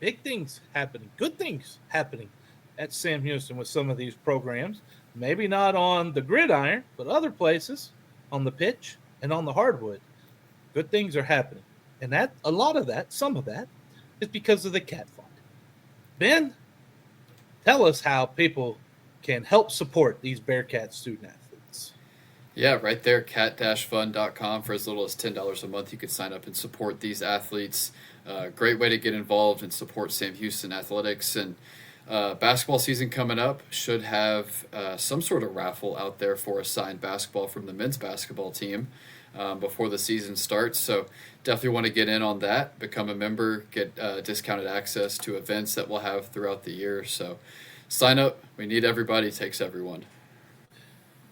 Big things happening, good things happening at Sam Houston with some of these programs. Maybe not on the gridiron, but other places, on the pitch and on the hardwood. Good things are happening. And that, a lot of that, some of that, is because of the Cat Fund. Ben, tell us how people can help support these Bearcat student athletes. Yeah, right there, cat-fund.com. For as little as $10 a month, you can sign up and support these athletes. Great way to get involved and support Sam Houston athletics. And basketball season coming up, should have some sort of raffle out there for a signed basketball from the men's basketball team before the season starts. So definitely want to get in on that, become a member, get discounted access to events that we'll have throughout the year. So sign up. We need everybody. It takes everyone.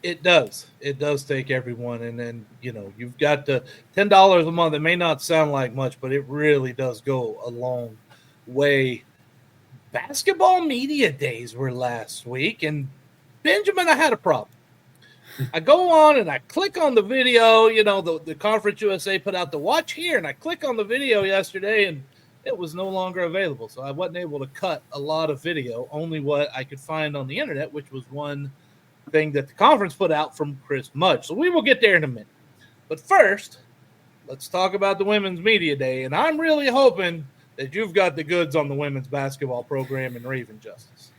It does. It does take everyone. And then, you know, you've got the $10 a month. It may not sound like much, but it really does go a long way. Basketball media days were last week, and Benjamin, I had a problem. I go on and I click on the video, you know, the Conference USA put out the watch here, and I click on the video yesterday, and it was no longer available. So I wasn't able to cut a lot of video, only what I could find on the internet, which was one thing that the conference put out from Chris Mudge. So we will get there in a minute. But first, let's talk about the Women's Media Day, and I'm really hoping that you've got the goods on the women's basketball program in Raven, Justice.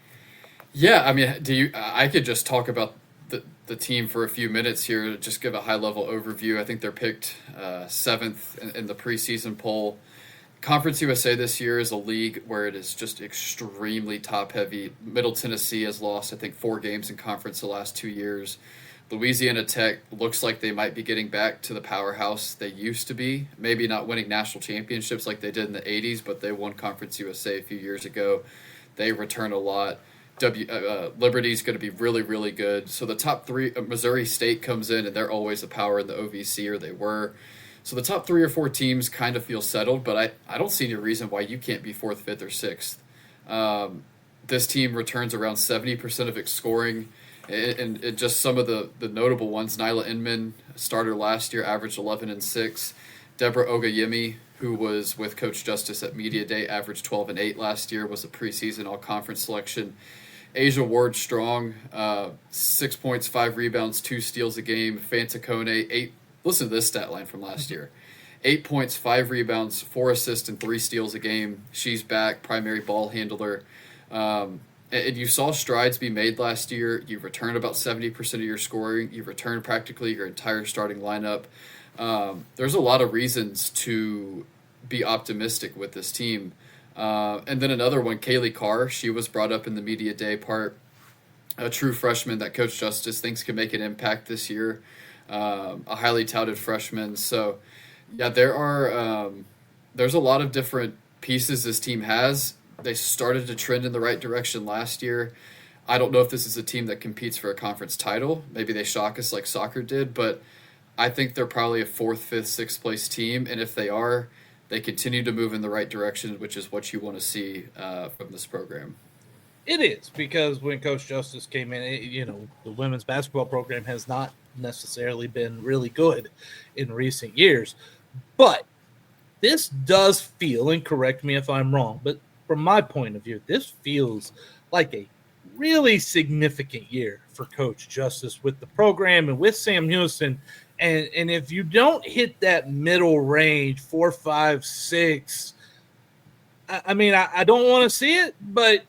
Yeah, I mean, I could just talk about the team for a few minutes here, just give a high-level overview. I think they're picked 7th in the preseason poll. Conference USA this year is a league where it is just extremely top-heavy. Middle Tennessee has lost, I think, 4 games in conference the last 2 years. Louisiana Tech looks like they might be getting back to the powerhouse they used to be. Maybe not winning national championships like they did in the 80s, but they won Conference USA a few years ago. They return a lot. Liberty's going to be really, really good. So the top 3, Missouri State comes in, and they're always a power in the OVC, or they were. So the top 3 or 4 teams kind of feel settled, but I don't see any reason why you can't be 4th, 5th, or 6th. This team returns around 70% of its scoring. And just some of the notable ones, Nyla Inman, starter last year, averaged 11 and 6. Deborah Ogayemi, who was with Coach Justice at Media Day, averaged 12 and 8 last year, was a preseason all-conference selection. Asia Ward-Strong, 6 points, 5 rebounds, 2 steals a game. Fanta Kone, 8. Listen to this stat line from last year. 8 points, 5 rebounds, 4 assists, and 3 steals a game. She's back, primary ball handler. And you saw strides be made last year. You returned about 70% of your scoring. You returned practically your entire starting lineup. There's a lot of reasons to be optimistic with this team. And then another one, Kaylee Carr. She was brought up in the media day part. A true freshman that Coach Justice thinks can make an impact this year. A highly touted freshman. So, yeah, there's a lot of different pieces this team has. They started to trend in the right direction last year. I don't know if this is a team that competes for a conference title. Maybe they shock us like soccer did, but I think they're probably a 4th, 5th, 6th place team. And if they are, they continue to move in the right direction, which is what you want to see from this program. It is, because when Coach Justice came in, the women's basketball program has not necessarily been really good in recent years. But this does feel, and correct me if I'm wrong, but from my point of view, this feels like a really significant year for Coach Justice with the program and with Sam Houston. And if you don't hit that middle range, 4, 5, 6, I don't want to see it, but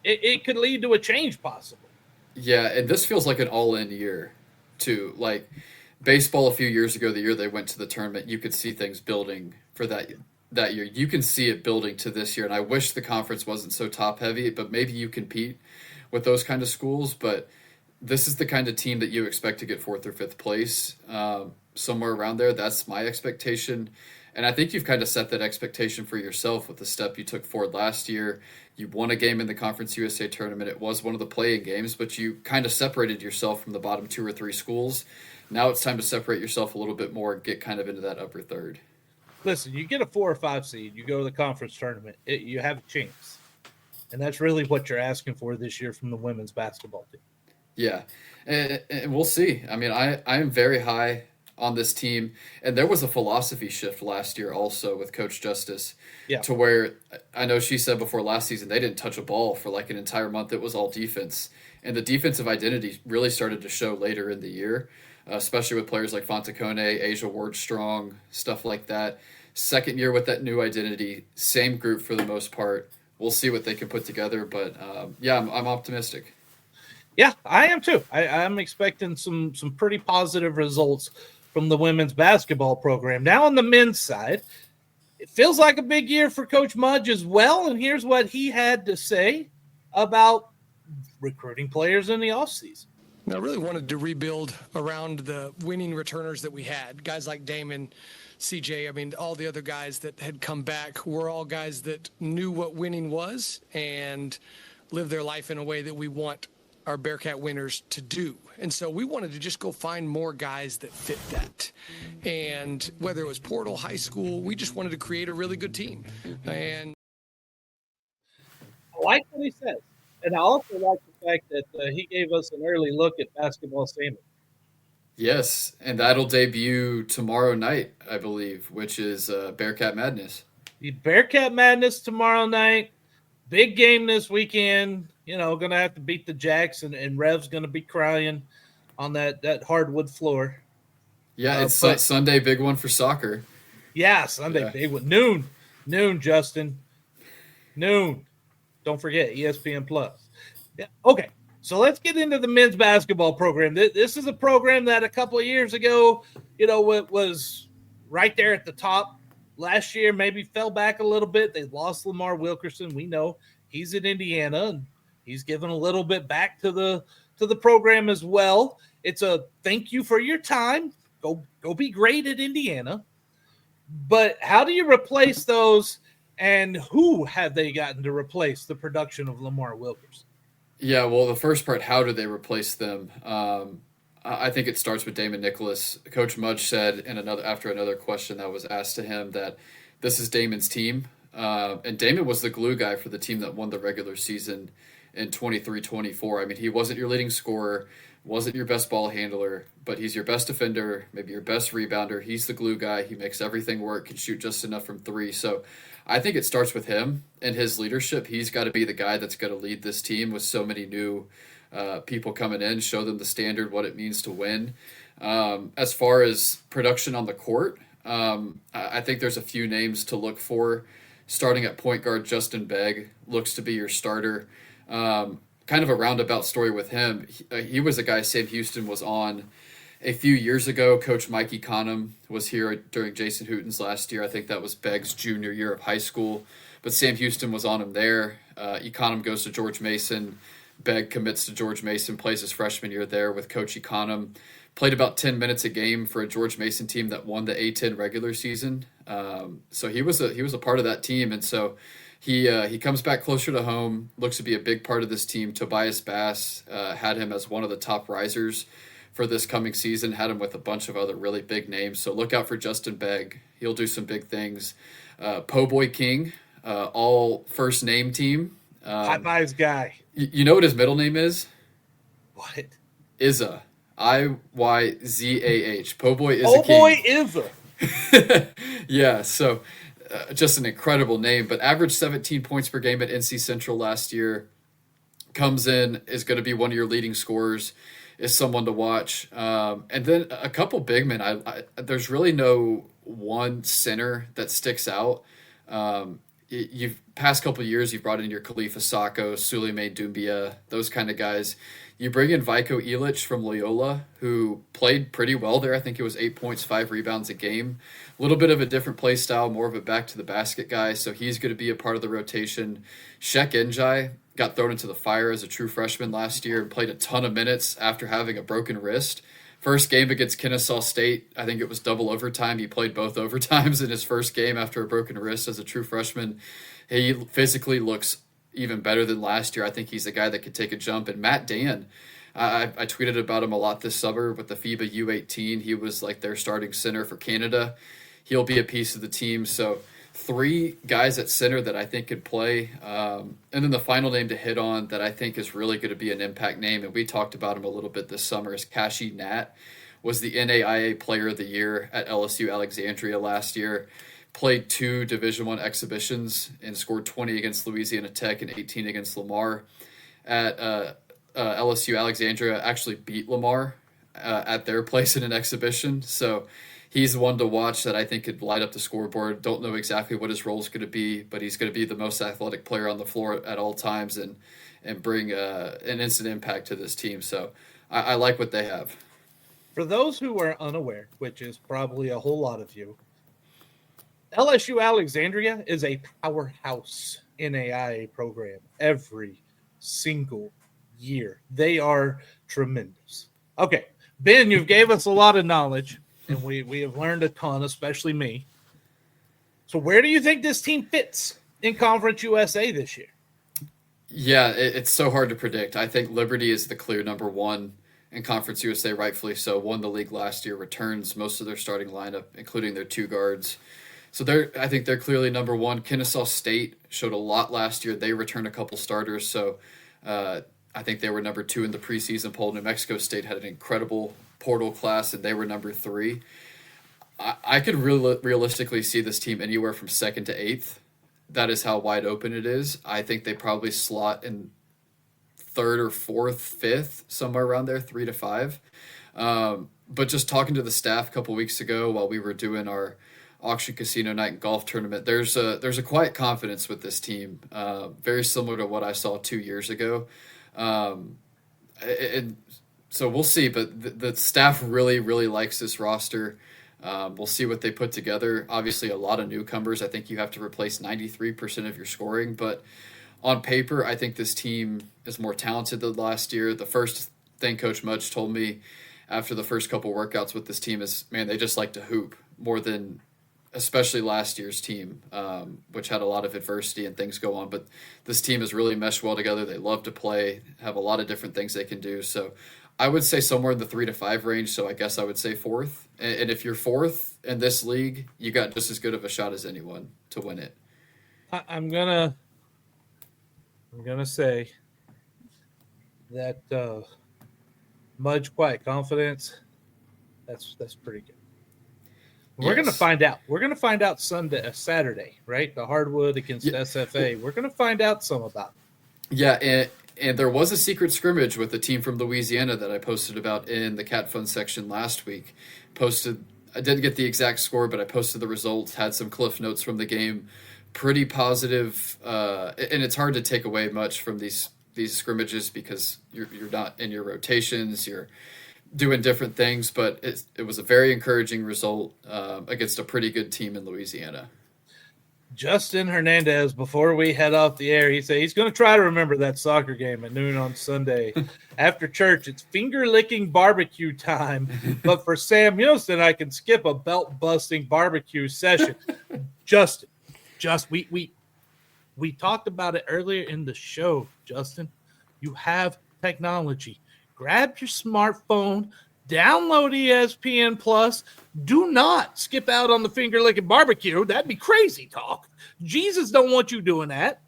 it could lead to a change possibly. Yeah, and this feels like an all-in year, too. Like baseball a few years ago, the year they went to the tournament, you could see things building for that year. You can see it building to this year, and I wish the conference wasn't so top-heavy, but maybe you compete with those kind of schools. But this is the kind of team that you expect to get 4th or 5th place, somewhere around there. That's my expectation. And I think you've kind of set that expectation for yourself with the step you took forward last year. You won a game in the Conference USA tournament. It was one of the play-in games, but you kind of separated yourself from the bottom 2 or 3 schools. Now it's time to separate yourself a little bit more, get kind of into that upper third. Listen, you get a 4 or 5 seed, you go to the conference tournament, you have a chance. And that's really what you're asking for this year from the women's basketball team. Yeah, and we'll see. I mean, I am very high on this team, and there was a philosophy shift last year also with Coach Justice, to where I know she said before last season they didn't touch a ball for like an entire month. It was all defense, and the defensive identity really started to show later in the year, especially with players like Fontecone, Asia Ward-Strong, stuff like that. Second year with that new identity, same group for the most part. We'll see what they can put together, but I'm optimistic. Yeah, I am too. I'm expecting some pretty positive results from the women's basketball program. Now on the men's side, it feels like a big year for Coach Mudge as well, and here's what he had to say about recruiting players in the offseason. I really wanted to rebuild around the winning returners that we had. Guys like Damon, CJ, all the other guys that had come back were all guys that knew what winning was and lived their life in a way that we want our Bearcat winners to do. And so we wanted to just go find more guys that fit that. And whether it was Portal, high school, we just wanted to create a really good team. And I like what he says. And I also like the fact that he gave us an early look at Basketball Salmon. Yes, and that'll debut tomorrow night, I believe, which is Bearcat Madness. The Bearcat Madness tomorrow night. Big game this weekend. Going to have to beat the Jacks, and Rev's going to be crying on that hardwood floor. Yeah, it's Sunday, big one for soccer. Yeah, Sunday, big one. Noon, Justin. Noon. Don't forget, ESPN Plus. Yeah. Okay, so let's get into the men's basketball program. This is a program that a couple of years ago, it was right there at the top. Last year, maybe fell back a little bit. They lost Lamar Wilkerson. We know he's in Indiana, and he's given a little bit back to the program as well. It's a thank you for your time. Go be great at Indiana. But how do you replace those? And who have they gotten to replace the production of Lamar Wilkerson? Yeah, well, the first part, how do they replace them? I think it starts with Damon Nicholas. Coach Mudge said after another question that was asked to him that this is Damon's team. And Damon was the glue guy for the team that won the regular season in 23-24. He wasn't your leading scorer, wasn't your best ball handler, but he's your best defender, maybe your best rebounder. He's the glue guy. He makes everything work, can shoot just enough from 3. So I think it starts with him and his leadership. He's got to be the guy that's going to lead this team with so many new people coming in, show them the standard, what it means to win. As far as production on the court, I think there's a few names to look for. Starting at point guard, Justin Begg looks to be your starter. Kind of a roundabout story with him. He was a guy Sam Houston was on a few years ago. Coach Mike Econom was here during Jason Hooten's last year. I think that was Begg's junior year of high school. But Sam Houston was on him there. Econom goes to George Mason. Begg commits to George Mason, plays his freshman year there with Coach Econom. Played about 10 minutes a game for a George Mason team that won the A-10 regular season. So he was a part of that team, and so he comes back closer to home. Looks to be a big part of this team. Tobias Bass had him as one of the top risers for this coming season. Had him with a bunch of other really big names. So look out for Justin Begg. He'll do some big things. Po Boy King, all first name team. Popeyes guy. You know what his middle name is? What? Izza. Iyzah. Po Boy is Oh a king. boy, Izza. Yeah, so just an incredible name, but averaged 17 points per game at NC Central last year. Comes in, is going to be one of your leading scorers, is someone to watch. And then a couple big men. There's really no one center that sticks out. You've past couple of years, you've brought in your Khalifa Sacco, Souleymane Doumbia, those kind of guys. You bring in Vico Elich from Loyola, who played pretty well there. I think it was 8 points, 5 rebounds a game. A little bit of a different play style, more of a back to the basket guy. So he's going to be a part of the rotation. Shek Njai got thrown into the fire as a true freshman last year and played a ton of minutes after having a broken wrist. First game against Kennesaw State, I think it was double overtime. He played both overtimes in his first game after a broken wrist as a true freshman. He physically looks even better than last year. I think he's a guy that could take a jump. And Matt Dan, I tweeted about him a lot this summer with the FIBA U18. He was like their starting center for Canada. He'll be a piece of the team. So 3 guys at center that I think could play. And then the final name to hit on that I think is really going to be an impact name, and we talked about him a little bit this summer, is Kashi Nat. Was the NAIA Player of the Year at LSU Alexandria last year. Played 2 Division I exhibitions and scored 20 against Louisiana Tech and 18 against Lamar. At LSU Alexandria actually beat Lamar at their place in an exhibition. So he's one to watch that I think could light up the scoreboard. Don't know exactly what his role is going to be, but he's going to be the most athletic player on the floor at all times and bring an instant impact to this team. So I like what they have. For those who are unaware, which is probably a whole lot of you, LSU Alexandria is a powerhouse NAIA program every single year. They are tremendous. Okay, Ben, you've gave us a lot of knowledge, and we have learned a ton, especially me. So where do you think this team fits in Conference USA this year? Yeah, it's so hard to predict. I think Liberty is the clear number 1 in Conference USA, rightfully so. Won the league last year, returns most of their starting lineup, including their 2 guards. So I think they're clearly number 1. Kennesaw State showed a lot last year. They returned a couple starters, so I think they were number 2 in the preseason poll. New Mexico State had an incredible portal class, and they were number 3. I could realistically see this team anywhere from 2nd to 8th. That is how wide open it is. I think they probably slot in 3rd or 4th, 5th, somewhere around there, 3 to 5. But just talking to the staff a couple weeks ago while we were doing our auction casino night and golf tournament, there's a quiet confidence with this team, very similar to what I saw 2 years ago. And so we'll see, but the staff really, really likes this roster. We'll see what they put together. Obviously, a lot of newcomers. I think you have to replace 93% of your scoring, but on paper, I think this team is more talented than last year. The first thing Coach Mudge told me after the first couple workouts with this team is, man, they just like to hoop more than especially last year's team, which had a lot of adversity and things go on. But this team has really meshed well together. They love to play, have a lot of different things they can do. So I would say somewhere in the 3 to 5 range. So I guess I would say 4th. And if you're 4th in this league, you got just as good of a shot as anyone to win it. I'm gonna say that Mudge quiet confidence. That's pretty good. We're going to find out. We're going to find out Saturday, right? The hardwood against SFA. We're going to find out some about it. Yeah, and there was a secret scrimmage with a team from Louisiana that I posted about in the Cat Fund section last week. Posted I didn't get the exact score, but I posted the results, had some cliff notes from the game. Pretty positive, and it's hard to take away much from these scrimmages because you're not in your rotations, you're doing different things, but it was a very encouraging result against a pretty good team in Louisiana. Justin Hernandez, before we head off the air, he said he's going to try to remember that soccer game at noon on Sunday. After church, it's finger-licking barbecue time. But for Sam Houston, I can skip a belt-busting barbecue session. Justin, we talked about it earlier in the show, Justin. You have technology. Grab your smartphone, download ESPN Plus. Do not skip out on the finger-licking barbecue. That'd be crazy talk. Jesus don't want you doing that.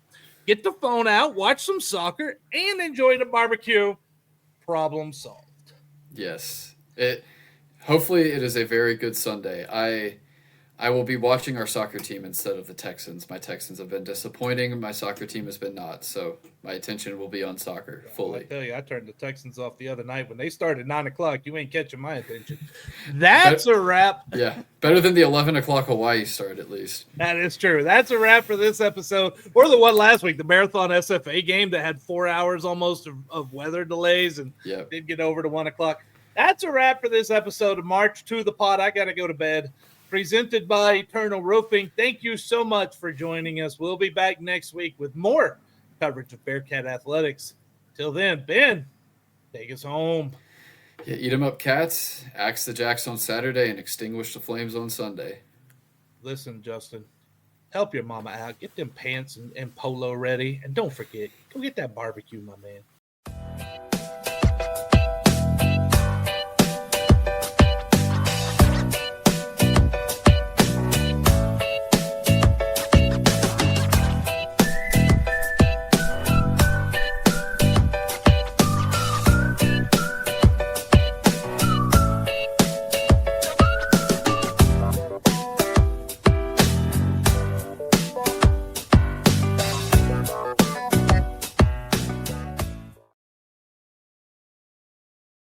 Get the phone out, watch some soccer, and enjoy the barbecue. Problem solved. Yes. Hopefully it is a very good Sunday. I will be watching our soccer team instead of the Texans. My Texans have been disappointing. My soccer team has been not. So my attention will be on soccer fully. I tell you, I turned the Texans off the other night when they started 9 o'clock. You ain't catching my attention. That's a wrap. Yeah, better than the 11 o'clock Hawaii start at least. That is true. That's a wrap for this episode. Or the one last week, the Marathon SFA game that had 4 hours almost of weather delays and did get over to 1 o'clock. That's a wrap for this episode of March to the Pod. I got to go to bed. Presented by Eternal Roofing. Thank you so much for joining us. We'll be back next week with more coverage of Bearcat Athletics. Till then, Ben, take us home. Yeah, eat 'em up, cats. Axe the Jacks on Saturday and extinguish the flames on Sunday. Listen, Justin, help your mama out. Get them pants and polo ready. And don't forget, go get that barbecue, my man.